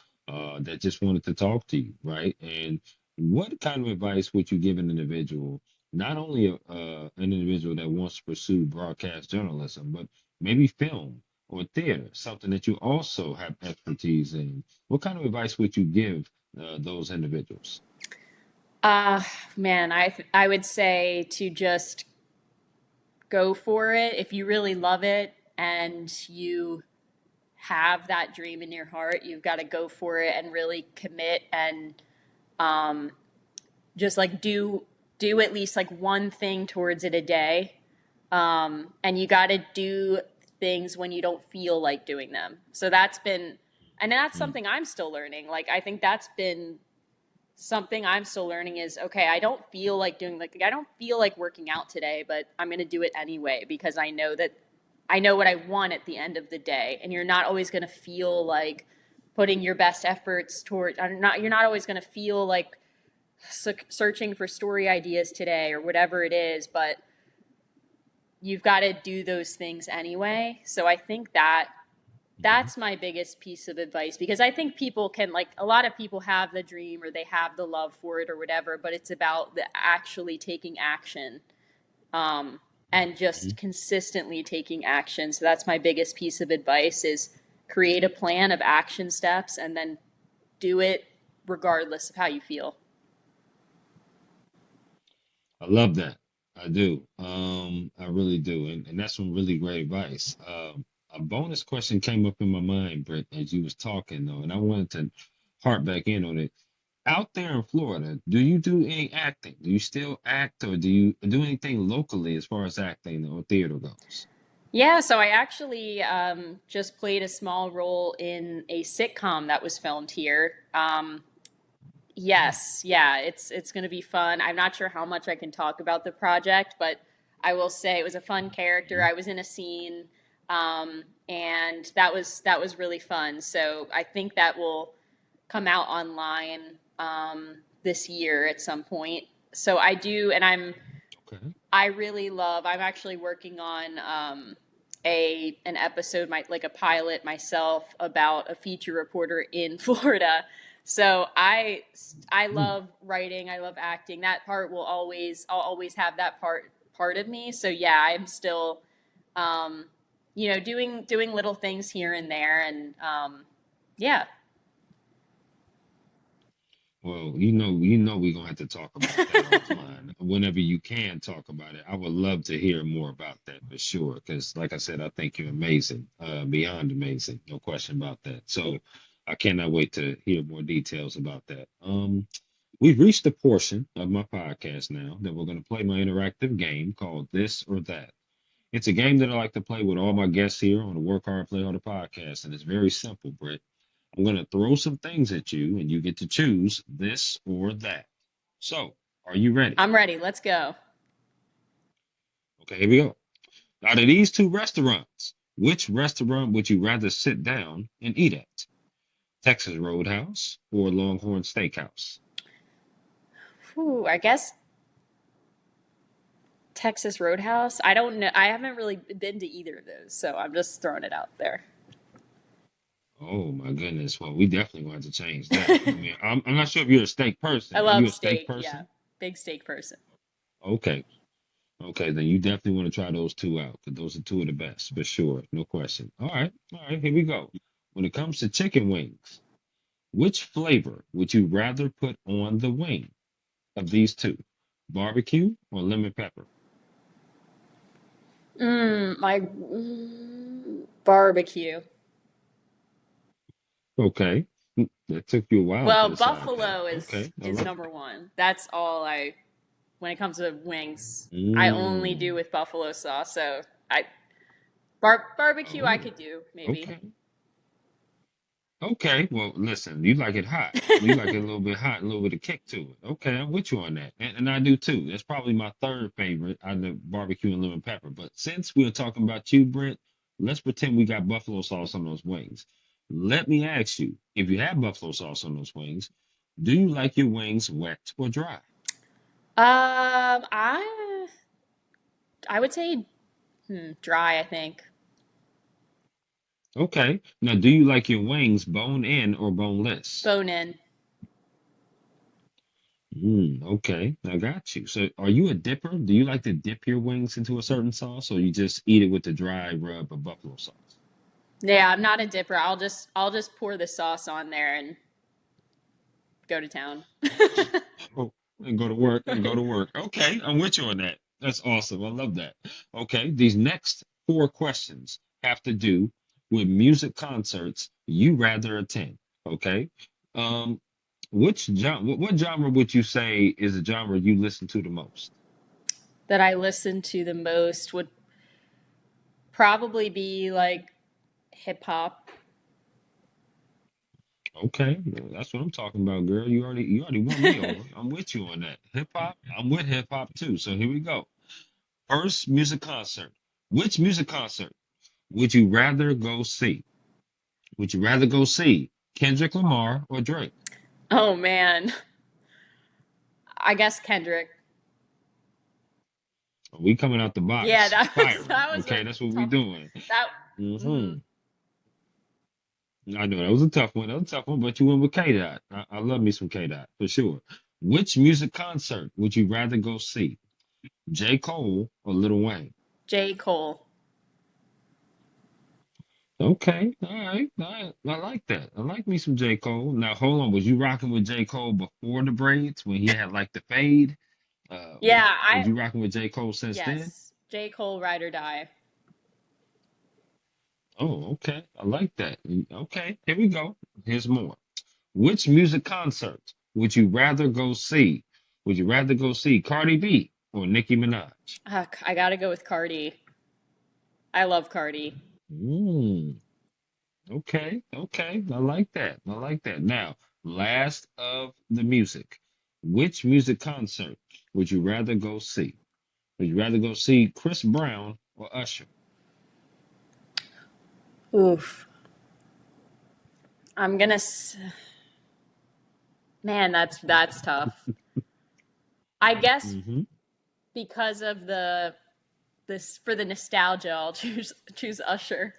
that just wanted to talk to you, right? And what kind of advice would you give an individual, not only an individual that wants to pursue broadcast journalism, but maybe film or theater, something that you also have expertise in? What kind of advice would you give those individuals? Uh, Man, I would say to just go for it if you really love it and you have that dream in your heart. You've got to go for it and really commit and um, just like do at least like one thing towards it a day. And you got to do things when you don't feel like doing them. So and that's Mm, something I'm still learning. Like I think that's been something I'm still learning is okay, I don't feel like doing like I don't feel like working out today, but I'm going to do it anyway because I know what I want at the end of the day. And you're not always going to feel like putting your best efforts toward you're not always going to feel like searching for story ideas today or whatever it is, but you've got to do those things anyway. So I think mhm. that's my biggest piece of advice because I think people can like a lot of people have the dream or they have the love for it or whatever, but it's about the actually taking action um, and just Mhm. consistently taking action. So that's my biggest piece of advice is create a plan of action steps and then do it regardless of how you feel. I love that. I do. I really do. And that's some really great advice. A bonus question came up in my mind, Britt, as you was talking though, and I wanted to harp back in on it. Out there in Florida, do you do any acting? Do you still act or do you do anything locally as far as acting or theater goes? Yeah, so I actually just played a small role in a sitcom that was filmed here. Mm, Yes, yeah, it's going to be fun. I'm not sure how much I can talk about the project, but I will say it was a fun character. mhm. I was in a scene, and that was really fun. So I think that will come out online this year at some point. So I do, and Okay. I really love. I'm actually working on a an episode, like a pilot myself, about a feature reporter in Florida. So I Mm. love writing. I love acting. That part will I'll always have that part of me. So yeah, I'm still um, doing little things here and there, and yeah, Well, we're gonna have to talk about that offline. Whenever you can talk about it, I would love to hear more about that for sure. Because, like I said, I think you're amazing, beyond amazing, no question about that. So, I cannot wait to hear more details about that. We've reached the portion of my podcast now that we're gonna play my interactive game called This or That. It's a game that I like to play with all my guests here on the Work Hard, Play Harder podcast, and it's very simple, Britt. I'm going to throw some things at you, and you get to choose this or that. So, are you ready? I'm ready. Let's go. Okay, here we go. Out of these two restaurants, which restaurant would you rather sit down and eat at? Texas Roadhouse or Longhorn Steakhouse? Whew, I guess Texas Roadhouse. I don't know. I haven't really been to either of those, so I'm just throwing it out there. Oh my goodness. Well, we definitely going to have to change that. I mean, I'm not sure if you're a steak I person. Are love you a steak steak. Yeah, person? big steak person. Okay. Okay, then you definitely want to try those two out because those are two of the best for sure. No question. All right, here we go. When it comes to chicken wings, which flavor would you rather put on the wing of these two? Barbecue or lemon pepper? Barbecue. Okay. That took you a while to Well, decide that. buffalo Okay, I is love number one. That's all I when it comes to wings. it. I only do with buffalo sauce. So I barbecue I Oh, could do maybe. okay. Okay, well, listen, you like it hot. You like it a little bit hot, a little bit of kick to it. Okay, I'm with you on that. And I do too. That's probably my third favorite out of the barbecue and lemon pepper. But since we're talking about you, Brent, let's pretend we got buffalo sauce on those wings. Let me ask you, if you have buffalo sauce on those wings, do you like your wings wet or dry? Um, I I would say dry. I think. Okay. Now, do you like your wings bone in or boneless? Bone in. Okay, I got you. So, are you a dipper? Do you like to dip your wings into a certain sauce, or you just eat it with the dry rub of buffalo sauce? Yeah, I'm not a dipper. I'll just pour the sauce on there and go to town. Oh, and go to work and go to work. Okay, I'm with you on that. That's awesome. I love that. Okay, these next four questions have to do with music concerts you rather attend. Okay, um, which genre? What genre would you say is a genre you listen to the most? That I listen to the most would probably be like hip hop. Okay, well, that's what I'm talking about, girl. You already won me over. I'm with you on that. Hip hop, I'm with hip hop too. So here we go. First music concert. Which music concert would you rather go see? Would you rather go see Kendrick Lamar or Drake? Oh man, I guess Kendrick. We coming out the Yeah, box that was firing. that was a Okay, that's what we tough doing. that. hmm Mm, I know that was a tough one. That was a tough one, but you went with K Dot. I love me some K Dot for sure. Which music concert would you rather go see? J. Cole or Lil Wayne? J Cole. Okay, all right. I like that. I like me some J. Cole. Now hold on, was you rocking with J. Cole before the braids when he had like the fade? Yeah, Was I you rocking with J. Cole since then? yes, J Cole ride or die. Oh, okay. I like that. Okay, here we go. Here's more. Which music concert would you rather go see? Would you rather go see Cardi B or Nicki Minaj? I gotta go with Cardi. I love Cardi. Mm, okay. I like that. I like that. Now, last of the music. Which music concert would you rather go see? Would you rather go see Chris Brown or Usher? Oof. I'm gonna. Man, that's tough. I guess hmm because of this for the nostalgia, I'll choose Usher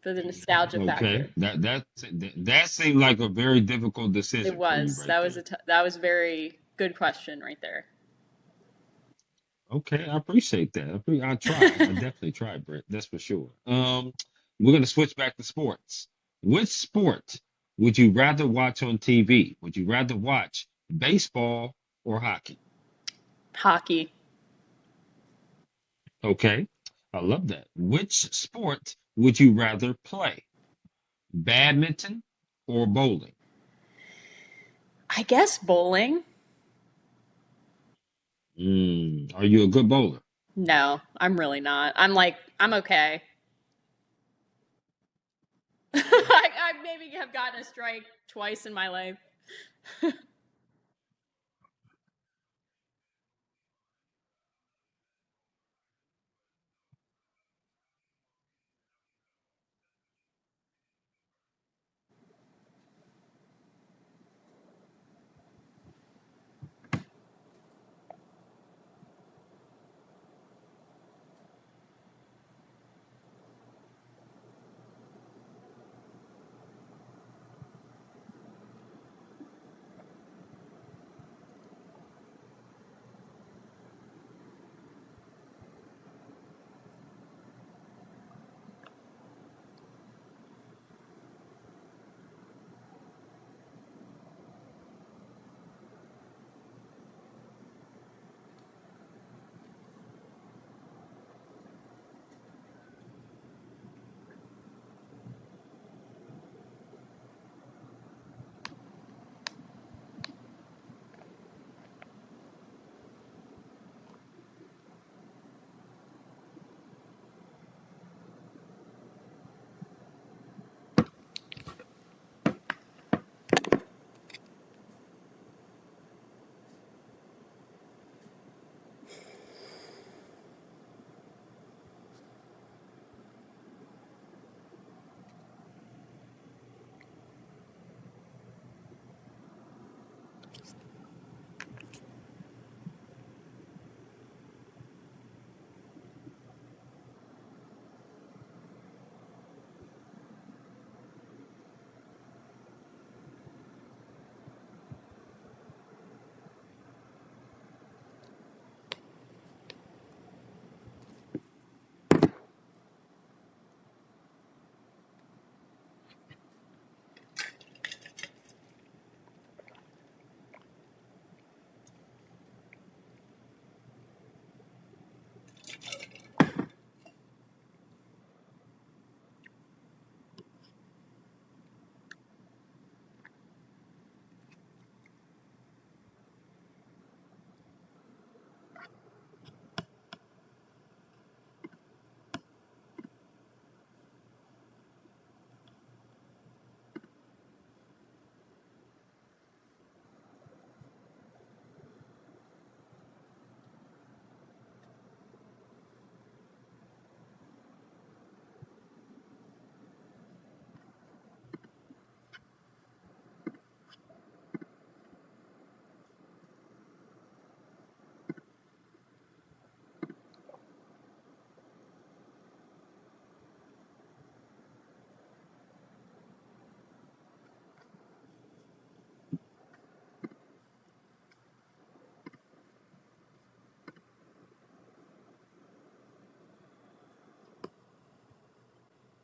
for the nostalgia Okay, factor. that seemed like a very difficult It decision for you was right that was there. that was a very good question right there. Okay, I appreciate that. I try. I definitely try, Britt. That's for sure. We're gonna switch back to sports. Which sport would you rather watch on TV? Would you rather watch baseball or hockey? Hockey. Okay, I love that. Which sport would you rather play? Badminton or bowling? I guess bowling. Are you a good bowler? No, I'm really not. I'm okay. I maybe have gotten a strike twice in my life.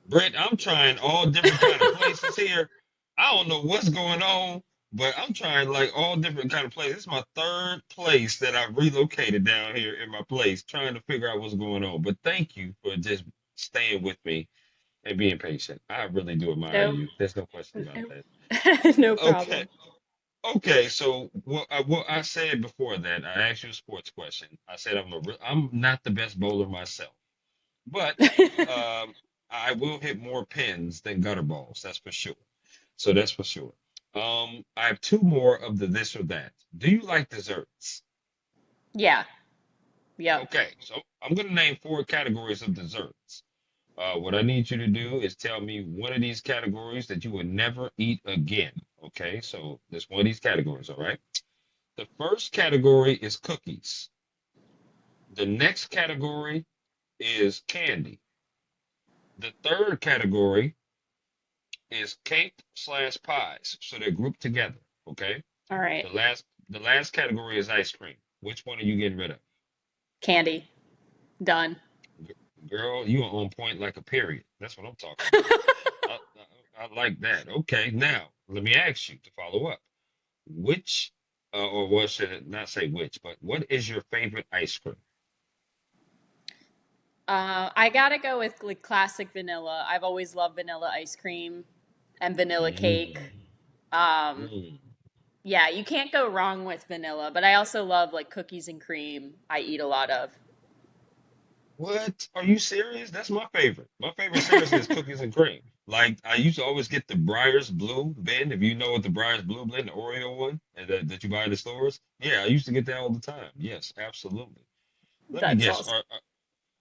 Britt, I'm trying all different kind of places here. I don't know what's going on, but I'm trying like all different kind of places. This is my third place that I've relocated down here in my place, trying to figure out what's going on. But thank you for just staying with me and being patient. I really do admire Nope. you. There's no question about that. No Okay. problem. Okay, so what I said before that, I asked you a sports question. I said I'm not the best bowler myself, but um, I will hit more pins than gutter balls. That's for sure. So that's for sure. I have two more of the this or that. Do you like desserts? Yeah. Yep. Okay, so I'm gonna name four categories of desserts. What I need you to do is tell me one of these categories that you would never eat again. Okay, so there's one of these categories, all right? The first category is cookies. The next category is candy. The third category is cake slash pies. So they're grouped together. Okay. All right. The last category is ice cream. Which one are you getting rid of? Candy. Done. Girl, you are on point like a period. That's what I'm talking about. I like that. Okay, now let me ask you to follow up. Which, or what should it not say which, but what is your favorite ice cream? I gotta go with like classic vanilla. I've always loved vanilla ice cream and vanilla cake. Mm, Um, mm. yeah, you can't go wrong with vanilla, but I also love like cookies and cream. I eat a lot of. What? Are you serious? That's my favorite. My favorite seriously is cookies and cream. Like I used to always get the Breyers Blue Ben, if you know what the Breyers Blue blend, the Oreo one, and that you buy in the stores. Yeah, I used to get that all the time. Yes, absolutely. Let me That's guess. awesome.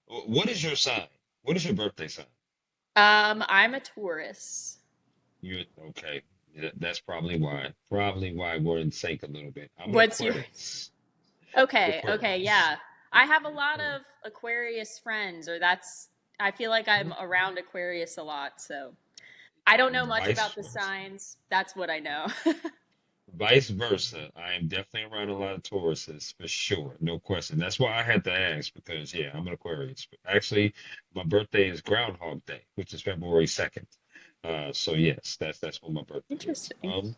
What is your sign? What is your birthday sign? I'm a Taurus. You're okay. Yeah, that's probably why. Probably why we're in sync a little bit. I'm an What's your? Aquarius. I'm Okay, okay, Aquarius. yeah. I have a lot of Aquarius friends, or that's. I feel like I'm Mhm. around Aquarius a lot, so I don't know much about Vice the signs. That's what I know. Vice versa. I am definitely around a lot of Tauruses for sure, no question. That's why I had to ask because yeah, I'm an Aquarius. Actually, my birthday is Groundhog Day, which is February 2nd. So yes, that's when my birthday is. Interesting.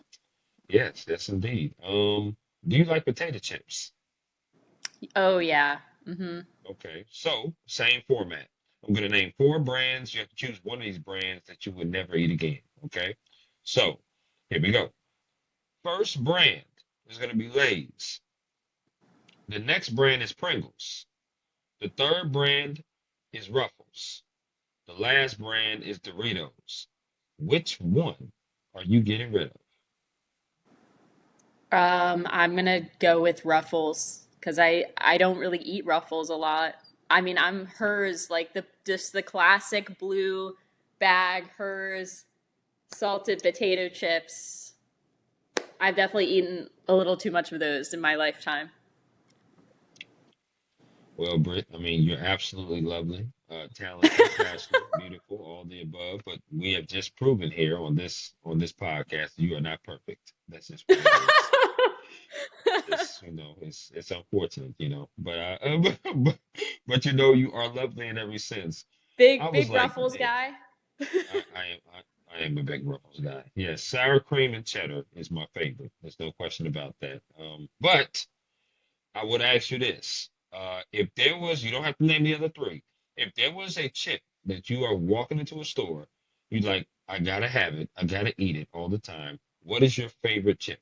Yes, yes indeed. Do you like potato chips? Oh yeah. Mm-hmm. Okay, so same format. I'm gonna name four brands. You have to choose one of these brands that you would never eat again. Okay, so here we go. First brand is gonna be Lay's. The next brand is Pringles. The third brand is Ruffles. The last brand is Doritos. Which one are you getting rid of? I'm gonna go with Ruffles because I don't really eat Ruffles a lot. I mean, I'm hers like the just the classic blue bag hers salted potato chips. I've definitely eaten a little too much of those in my lifetime. Well, Britt, I mean, you're absolutely lovely, talented, passionate, beautiful, all the above. But we have just proven here on this podcast that you are not perfect. That's just what it is. It's it's unfortunate, but you are lovely in every sense. I big was big like, Ruffles man, guy. I am a big Ruffles guy. Yes, sour cream and cheddar is my favorite. There's no question about that. But I would ask you this: if there was, you don't have to name the other three. If there was a chip that you are walking into a store, you like, I gotta have it, I gotta eat it all the time. What is your favorite chip?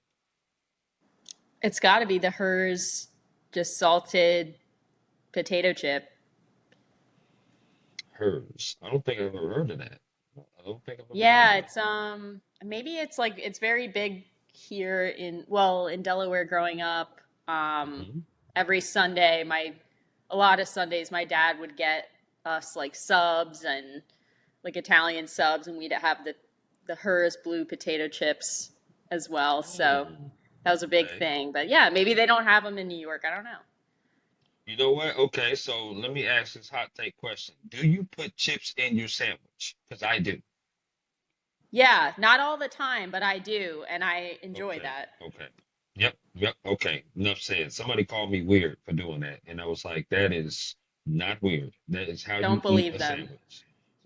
It's got to be the hers, just salted potato chip. Hers. I don't think I've ever heard of that. I don't think I've ever heard Yeah, of that. it's maybe it's like it's very big here in well in Delaware growing up. Um Hmm. every Sunday my a lot of Sundays my dad would get us like subs and like Italian subs and we'd have the hers blue potato chips as well. So Mm, that was a big okay. thing. But yeah, maybe they don't have them in New York. I don't know. You know what? Okay, so let me ask this hot take question. Do you put chips in your sandwich? Because I do. Yeah, not all the time, but I do and I enjoy Okay. that. Okay. Yep. Yep. Okay. Enough said. Somebody called me weird for doing that. And I was like, that is not weird. That is how you Don't eat believe a them. sandwich.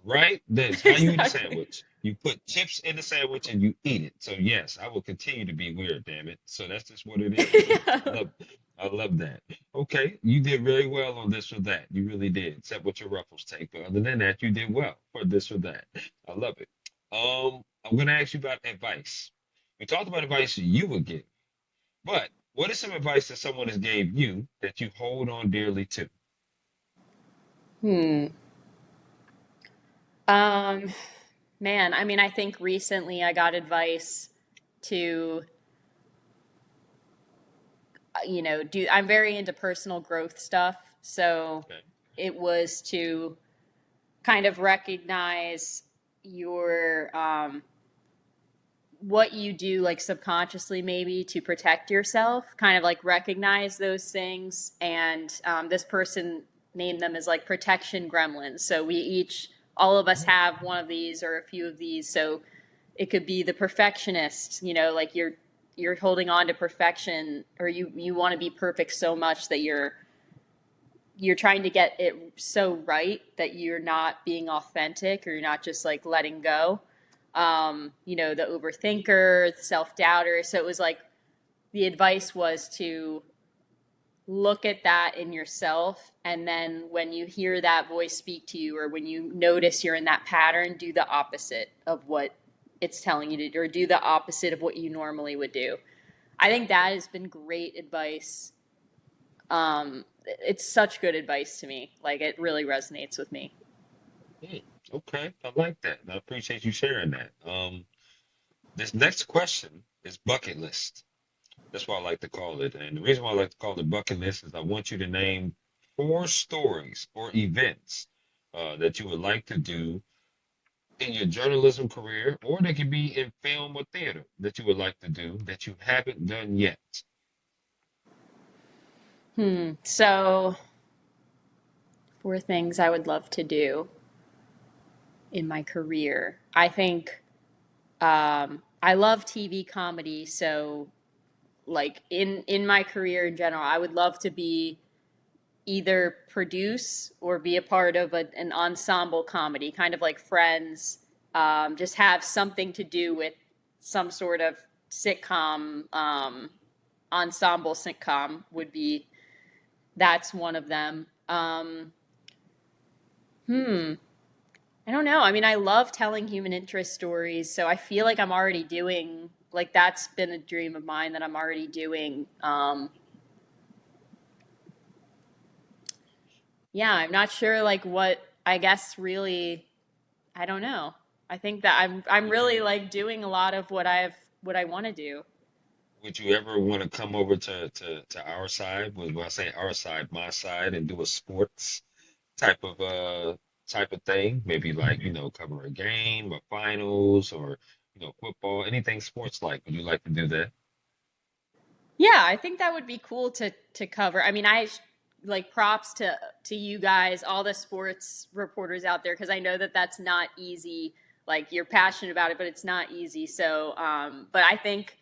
right? That's how you eat a Exactly. sandwich. You put chips in the sandwich and you eat it. So yes, I will continue to be weird, damn it. So that's just what it is. I Yeah. love I love that. Okay, you did very well on this or that. You really did, except with your ruffles take. But other than that, you did well for this or that. I love it. I'm gonna ask you about advice. We talked about advice you would give, but what is some advice that someone has gave you that you hold on dearly to? Hmm. Um, Man, I mean, I think recently I got advice to, I'm very into personal growth stuff. So Okay. it was to kind of recognize your, what you do like subconsciously maybe to protect yourself, kind of like recognize those things. And this person named them as like protection gremlins. So we each, all of us Mhm. have one of these or a few of these. So it could be the perfectionist, like you're holding on to perfection, or you want to be perfect so much that you're trying to get it so right that you're not being authentic, or you're not just like letting go. The overthinker, the self-doubter. So it was like the advice was to look at that in yourself, and then when you hear that voice speak to you, or when you notice you're in that pattern, do the opposite of what it's telling you to do, or do the opposite of what you normally would do. I think that has been great advice. It's such good advice to me. Like, it really resonates with me. Hmm, okay, I like that. I appreciate you sharing that. This next question is bucket list. That's what I like to call it. And the reason why I like to call it bucket list is I want you to name four stories or events that you would like to do in your journalism career, or they could be in film or theater that you would like to do that you haven't done yet. So, four things I would love to do in my career. I think I love TV comedy, so like in my career in general, I would love to be either produce or be a part of an ensemble comedy, kind of like Friends. Just have something to do with some sort of sitcom, ensemble sitcom would be, that's one of them. Hmm. I don't know. I mean, I love telling human interest stories, so I feel like I'm already doing, like, that's been a dream of mine that I'm already doing. Yeah, I'm not sure, like, what, I guess, really, I don't know. I think that I'm Would really you like doing a lot of what I want to do. would you ever want to come over to our side? When I say our side, my side, and do a sports type of type of thing? Maybe like, cover a game or finals or football, anything sports like. Would you like to do that? Yeah, I think that would be cool to cover. I mean, like, props to you guys, all the sports reporters out there, because I know that that's not easy. Like, you're passionate about it, but it's not easy. So, but I think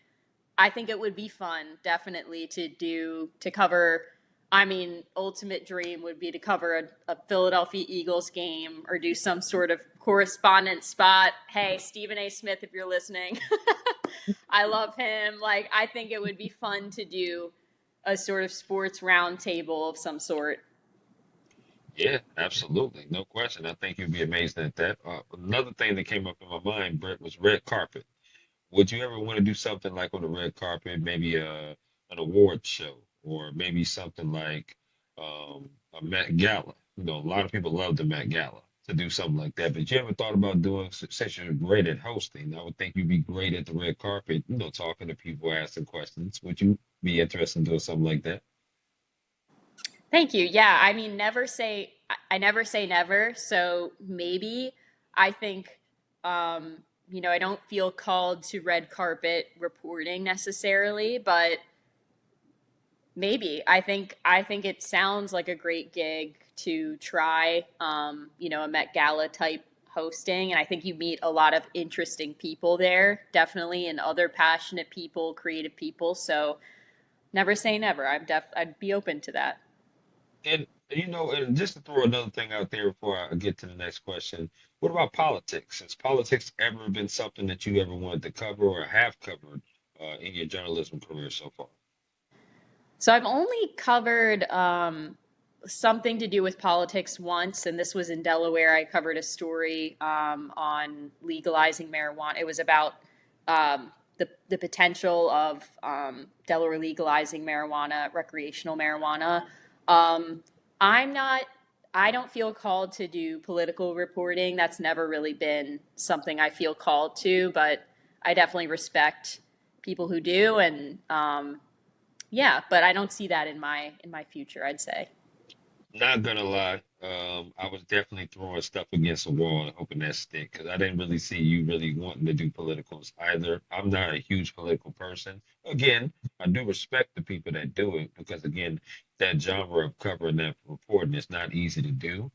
it would be fun, definitely, to cover. I mean, ultimate dream would be to cover a Philadelphia Eagles game, or do some sort of correspondent spot. Hey, Stephen A. Smith, if you're listening, I love him. Like, I think it would be fun to do a sort of sports roundtable of some sort. Yeah, absolutely. No question. I think you'd be amazing at that. Another thing that came up in my mind, Brett, was red carpet. Would you ever want to do something like on the red carpet, maybe an award show, or maybe something like a Met Gala? A lot of people love the Met Gala to do something like that. But you ever thought about doing, since you're great at hosting, I would think you'd be great at the red carpet, talking to people, asking questions. Would you be interested in doing something like that? Thank you. Yeah, I mean, I never say never. So maybe, I think, I don't feel called to red carpet reporting necessarily, but maybe. I think it sounds like a great gig to try. A Met Gala type hosting, and I think you meet a lot of interesting people there, definitely, and other passionate people, creative people. So never say never. I'd be open to that. And just to throw another thing out there before I get to the next question, what about politics? Has politics ever been something that you ever wanted to cover or have covered in your journalism career so far? So I've only covered something to do with politics once, and this was in Delaware. I covered a story on legalizing marijuana. It was about the potential of Delaware legalizing marijuana, recreational marijuana. Um, I'm not. I don't feel called to do political reporting. That's never really been something I feel called to, but I definitely respect people who do, and yeah, but I don't see that in my future, I'd say. Not gonna lie, I was definitely throwing stuff against the wall and hoping that stick because I didn't really see you really wanting to do politicals either. I'm not a huge political person. Again, I do respect the people that do it because again, that genre of covering that reporting is not easy to do.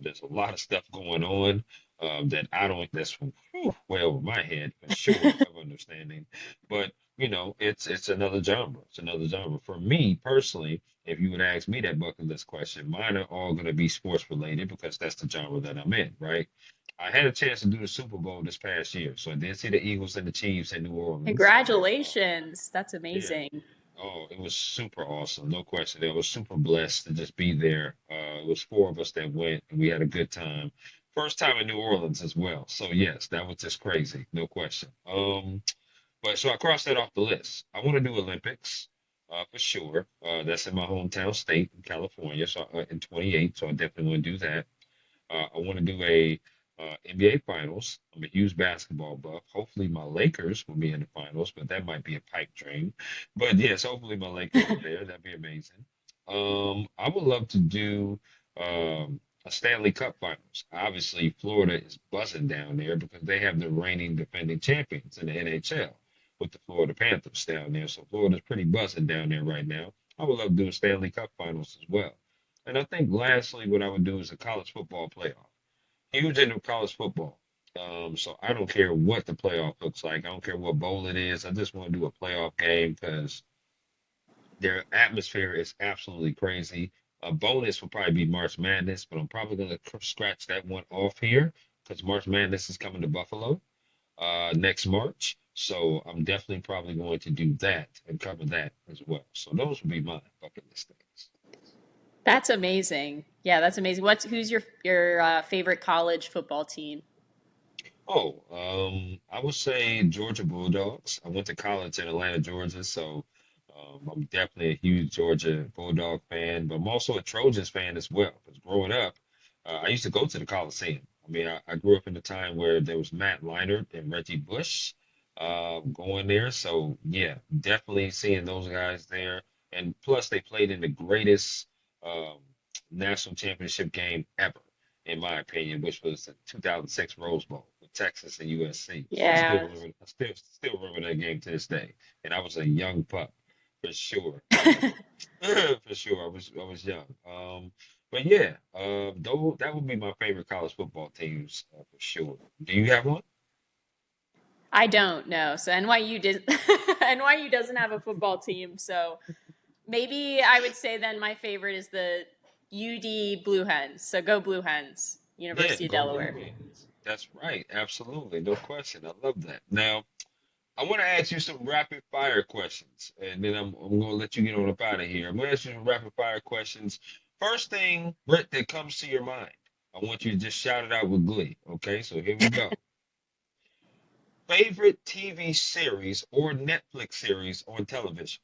There's a lot of stuff going on that I don't. That's way over my head for sure of understanding. But it's another genre. It's another genre. For me personally, if you would ask me that bucket list question, mine are all going to be sports related because that's the genre that I'm in, right? I had a chance to do the Super Bowl this past year, so I did see the Eagles and the Chiefs in New Orleans. Congratulations. That's Yeah. amazing. Oh, it was super awesome, no question. I was super blessed to just be there. It was four of us that went, and we had a good time. First time in New Orleans as well. So yes, that was just crazy, no question. But so I crossed that off the list. I want to do Olympics, for sure. That's in my hometown state in California, so in 28. So I definitely want to do that. I want to do a NBA Finals. I'm a huge basketball buff. Hopefully, my Lakers will be in the finals, but that might be a pipe dream. But yes, hopefully my Lakers are there. That'd be amazing. I would love to do a Stanley Cup Finals. Obviously, Florida is buzzing down there because they have the reigning defending champions in the NHL with the Florida Panthers down there. So Florida's pretty buzzing down there right now. I would love to do a Stanley Cup Finals as well. And I think lastly, what I would do is a college football playoff. Huge into college football. So I don't care what the playoff looks like. I don't care what bowl it is. I just want to do a playoff game because their atmosphere is absolutely crazy. A bonus will probably be March Madness, but I'm probably going to scratch that one off here because March Madness is coming to Buffalo next March. So I'm definitely probably going to do that and cover that as well. So those would be my bucket list things. That's amazing. Yeah, that's amazing. Who's your favorite college football team? Oh, I would say Georgia Bulldogs. I went to college in Atlanta, Georgia, so I'm definitely a huge Georgia Bulldog fan, but I'm also a Trojans fan as well. Because growing up, I used to go to the Coliseum. I mean, I grew up in a time where there was Matt Leinart and Reggie Bush going there, so yeah, definitely seeing those guys there. And plus, they played in the greatest um, national championship game ever in my opinion, which was the 2006 Rose Bowl with Texas and USC. So Yeah. I still remember that game to this day. And I was a young pup for sure. For sure, I was young. But yeah, though that would be my favorite college football teams for sure. Do you have one? I don't know. So NYU did NYU doesn't have a football team, so maybe I would say then my favorite is the UD Blue Hens. So go Blue Hens, Yeah, University of go Blue Delaware. Hens. That's right, absolutely, no question. I love that. Now, I want to ask you some rapid fire questions, and then I'm going to let you get on up out of here. I'm going to ask you some rapid fire questions. First thing, Britt, that comes to your mind, I want you to just shout it out with glee. Okay, so here we go. Favorite TV series or Netflix series on television?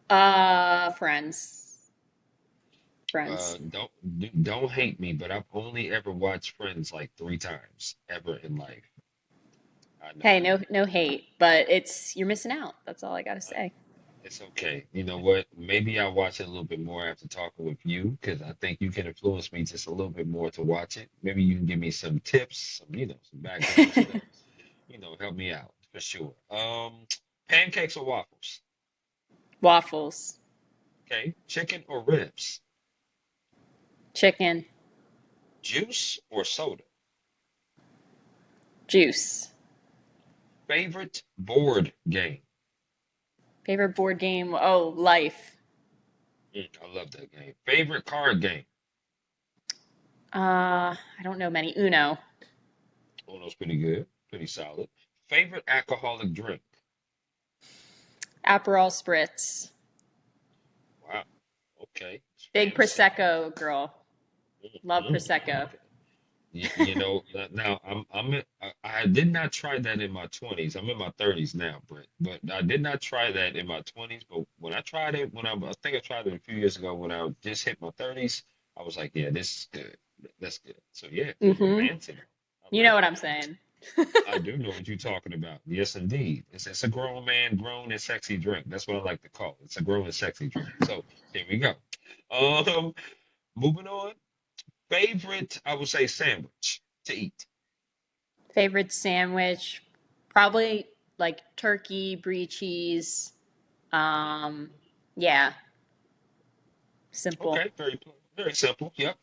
Friends. Friends. Don't hate me, but I've only ever watched Friends like 3 times ever in life. I know. Hey, no hate, but it's you're missing out. That's all I gotta Uh, say. It's okay. You know what? Maybe I'll watch it a little bit more after talking with you because I think you can influence me just a little bit more to watch it. Maybe you can give me some tips, some background stuff. Help me out for sure. Pancakes or waffles? Waffles. Okay. Chicken or ribs? Chicken. Juice or soda? Juice. Favorite board game? Favorite board game? Oh, Life. I love that game. Favorite card game? I don't know many. Uno. Oh, that's pretty good. Pretty solid. Favorite alcoholic drink? Aperol Spritz. Wow. Okay. It's Big fancy. Prosecco girl. Love Prosecco. Okay. Now I did not try that in my 20s. I'm in my 30s now, but I did not try that in my 20s. But when I tried it, I think I tried it a few years ago when I just hit my 30s, I was like, yeah, this is good. That's good. So yeah, Hmm. fancy though. I You know like what it. I'm saying. I do know what you're talking about. Yes, indeed. It's a grown man, grown and sexy drink. That's what I like to call it. It's a grown and sexy drink. So here we go. Um, moving on. Favorite, I would say, sandwich to eat. Favorite sandwich, probably like turkey, brie cheese. Um, yeah, simple. Okay, very simple. Yep,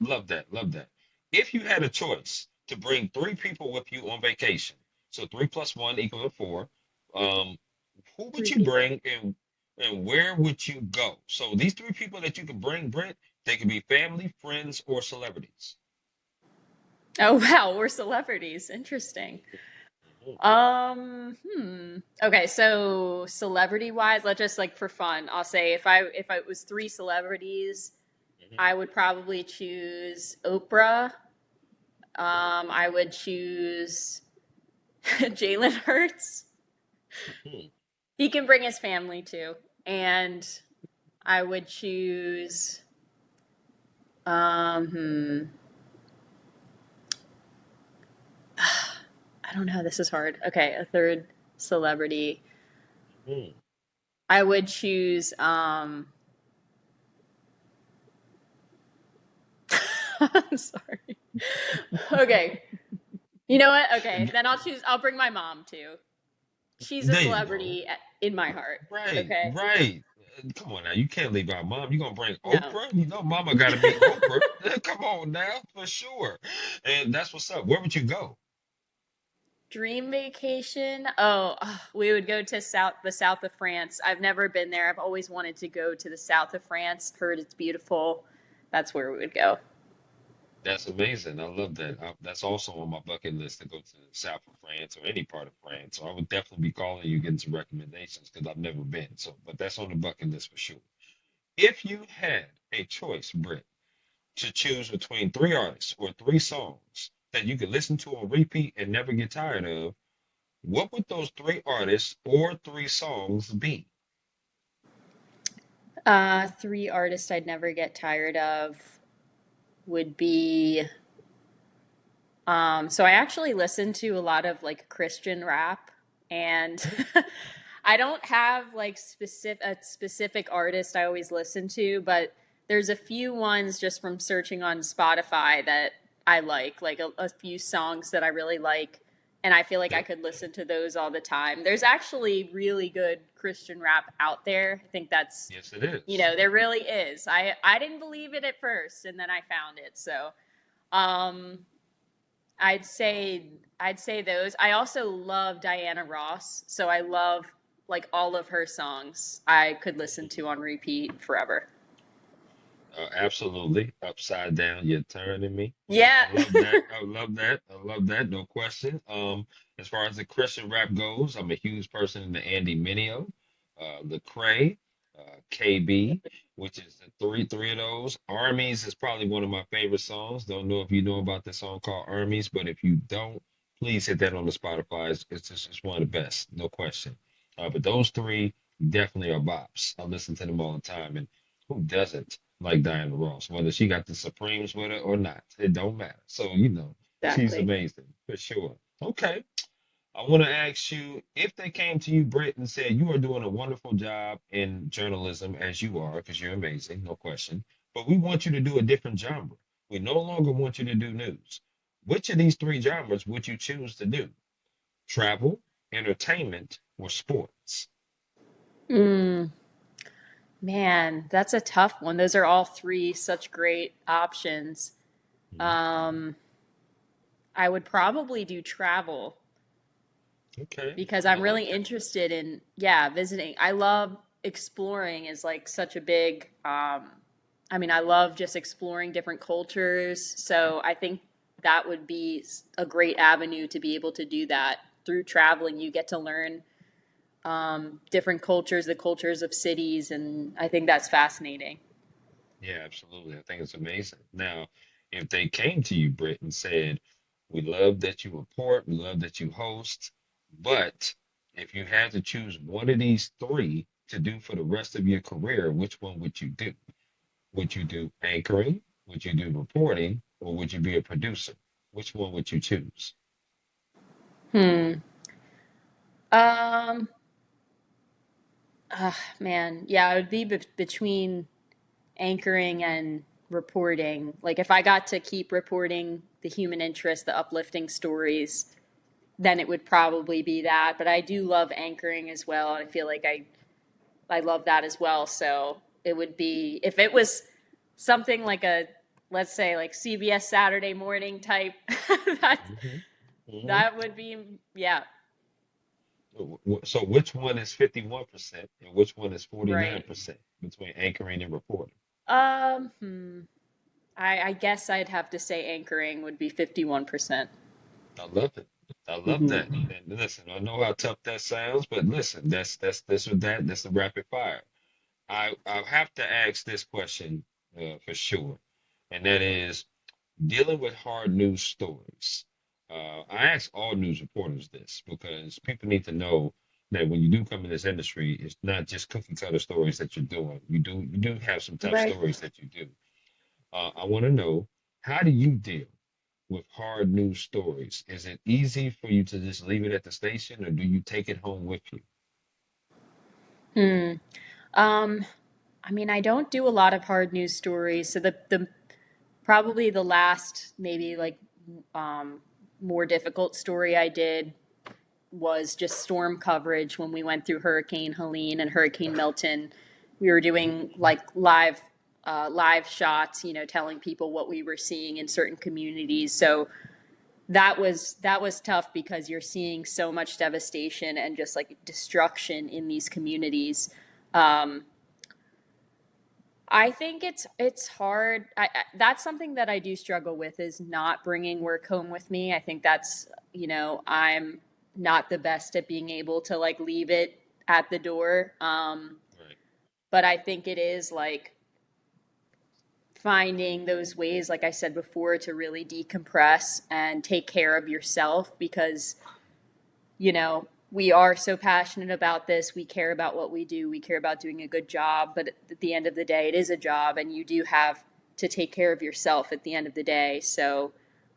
love that. Love that. If you had a choice to bring three people with you on vacation, so three plus one equal to four, um, who would Three you people. bring and where would you go? So these three people that you could bring, Brent, they could be family, friends, or celebrities. Oh wow, we're celebrities. Interesting. Mhm, Okay, so celebrity wise, let's just like for fun, I'll say if I it was three celebrities, mhm, I would probably choose Oprah. I would choose Jalen Hurts. mhm, He can bring his family too. And I would choose um hmm, I don't know, this is hard. Okay, a third celebrity. mhm. I would choose I'm sorry. Okay. You know what? Okay, then I'll bring my mom too. She's a There you go. celebrity in my heart. Right, Okay? right. Come on now, you can't leave out mom. You gonna bring No. Oprah? You know, mama got to meet Oprah. Come on now, for sure. And that's what's up. Where would you go? Dream vacation? We would go to the south of France. I've never been there. I've always wanted to go to the south of France. Heard it's beautiful. That's where we would go. That's amazing. I love that. That's also on my bucket list to go to the south of France or any part of France. So I would definitely be calling you, getting some recommendations because I've never been. So, but that's on the bucket list for sure. If you had a choice, Britt, to choose between three artists or three songs that you could listen to on repeat and never get tired of, what would those three artists or three songs be? Three artists I'd never get tired of would be so I actually listen to a lot of like Christian rap, and I don't have like specific artist I always listen to, but there's a few ones just from searching on Spotify that I like a few songs that I really like, and I feel like I Yep. could listen to those all the time. There's actually really good Christian rap out there. I think that's, Yes, it is. there really is. I didn't believe it at first, and then I found it. So, um, I'd say I'd say those. I also love Diana Ross, so I love like all of her songs. I could listen to on repeat forever. Absolutely. Upside down, you're turning me. Yeah. I love that. I love that. I love that. No question. As far as the Christian rap goes, I'm a huge person in the Andy Mineo, Lecrae, KB, which is the three of those. Armies is probably one of my favorite songs. Don't know if you know about the song called Armies, but if you don't, please hit that on the Spotify. It's just it's one of the best, no question. But those three definitely are bops. I listen to them all the time, and who doesn't like Diana Ross, whether she got the Supremes with her or not. It don't matter. So, she's Exactly. amazing for sure. Okay. I want to ask you if they came to you, Britt, and said you are doing a wonderful job in journalism as you are, because you're amazing, no question. But we want you to do a different genre. We no longer want you to do news. Which of these three genres would you choose to do? Travel, entertainment, or sports? Mm, man, that's a tough one. Those are all three such great options. Mhm. Um, I would probably do travel Okay. because I I'm like really that. interested in, yeah, visiting. I love exploring is like such a big, I mean, I love just exploring different cultures. So I think that would be a great avenue to be able to do that through traveling. You get to learn different cultures, the cultures of cities, and I think that's fascinating. Yeah, absolutely. I think it's amazing. Now, if they came to you, Britt, and said, "We love that you report, we love that you host, but if you had to choose one of these three to do for the rest of your career, which one would you do? Would you do anchoring? Would you do reporting? Or would you be a producer? Which one would you choose?" Hmm. Um. Man, yeah, it would be between anchoring and reporting. Like if I got to keep reporting the human interest, the uplifting stories, then it would probably be that. But I do love anchoring as well. I feel like I love that as well. So it would be if it was something like a, let's say like CBS Saturday morning type that Hmm. Hmm. that would be, yeah, So which one is 51% and which one is right. 49% between anchoring and reporting? Um hmm. I guess I'd have to say anchoring would be 51%. I love it. I love that. Mm-hmm. And listen, I know how tough that sounds, but listen, that's this or that. That's the rapid fire. I have to ask this question for sure, and that is dealing with hard news stories. I ask all news reporters this because people need to know that when you do come in this industry, it's not just cookie cutter stories that you're doing. You do have some tough Right. stories that you do. I want to know, how do you deal with hard news stories? Is it easy for you to just leave it at the station, or do you take it home with you? Hmm. Um, I mean, I don't do a lot of hard news stories. So the probably the last maybe like um, more difficult story I did was just storm coverage when we went through Hurricane Helene and Hurricane Milton. We were doing like live shots, you know, telling people what we were seeing in certain communities. So that was tough because you're seeing so much devastation and just like destruction in these communities. Um, I think it's hard. That's something that I do struggle with is not bringing work home with me. I think that's, you know, I'm not the best at being able to like leave it at the door. Right. But I think it is like finding those ways, like I said before, to really decompress and take care of yourself because, you know, we are so passionate about this. We care about what we do. We care about doing a good job. But at the end of the day, it is a job, and you do have to take care of yourself at the end of the day. So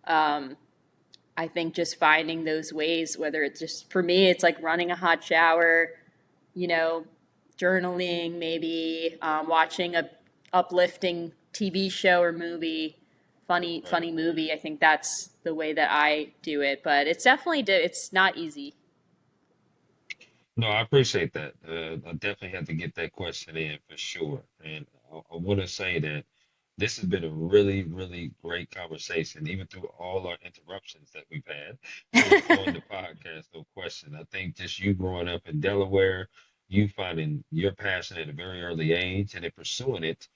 um, I think just finding those ways, whether it's just for me, it's like running a hot shower, you know, journaling, maybe watching a uplifting TV show or movie, Right. funny movie. I think that's the way that I do it. But it's definitely it's not easy. No, I appreciate that. I definitely had to get that question in for sure. And I want to say that this has been a really, really great conversation, even through all our interruptions that we've had on the podcast, no question. I think just you growing up in Delaware, you finding your passion at a very early age and then pursuing it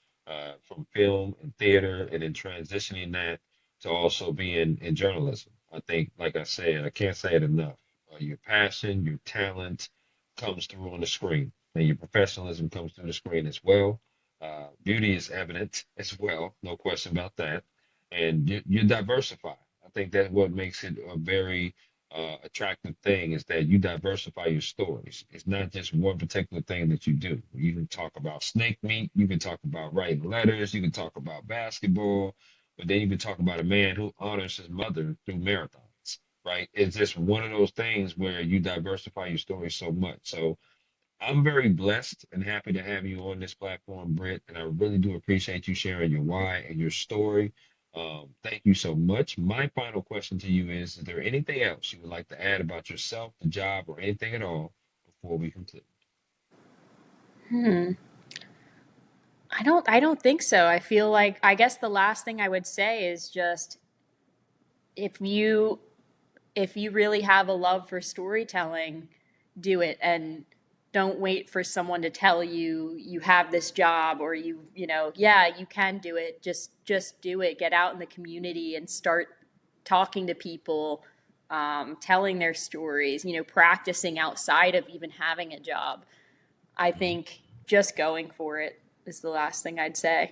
from film and theater and then transitioning that to also being in journalism. I think, like I said, I can't say it enough. Your passion, your talent comes through on the screen, and your professionalism comes through the screen as well. Beauty is evident as well, no question about that. And you diversify. I think that's what makes it a very attractive thing is that you diversify your stories. It's not just one particular thing that you do. You can talk about snake meat, you can talk about writing letters, you can talk about basketball, but then you can talk about a man who honors his mother through marathons, right? It's just one of those things where you diversify your story so much. So I'm very blessed and happy to have you on this platform, Britt, and I really do appreciate you sharing your why and your story. Thank you so much. My final question to you is there anything else you would like to add about yourself, the job, or anything at all before we conclude? Hmm. I don't think so. I feel like I guess the last thing I would say is just if you really have a love for storytelling, do it and don't wait for someone to tell you you have this job, or yeah, you can do it. Just do it. Get out in the community and start talking to people, telling their stories, practicing outside of even having a job. I Mhm. think just going for it is the last thing I'd say.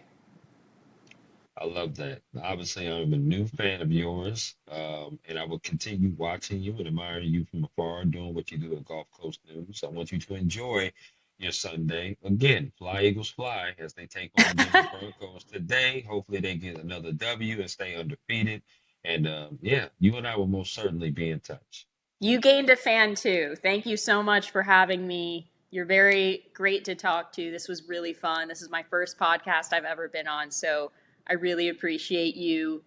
I love that. Obviously, I'm a new fan of yours, and I will continue watching you and admiring you from afar, doing what you do at Gulf Coast News. I want you to enjoy your Sunday. Again, fly Eagles fly as they take on the Denver Broncos today. Hopefully, they get another W and stay undefeated. And yeah, you and I will most certainly be in touch. You gained a fan too. Thank you so much for having me. You're very great to talk to. This was really fun. This is my first podcast I've ever been on, so I really appreciate you,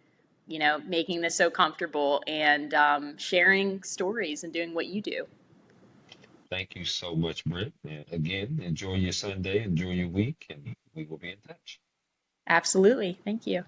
making this so comfortable and sharing stories and doing what you do. Thank you so much, Britt. And again, enjoy your Sunday, enjoy your week, and we will be in touch. Absolutely. Thank you.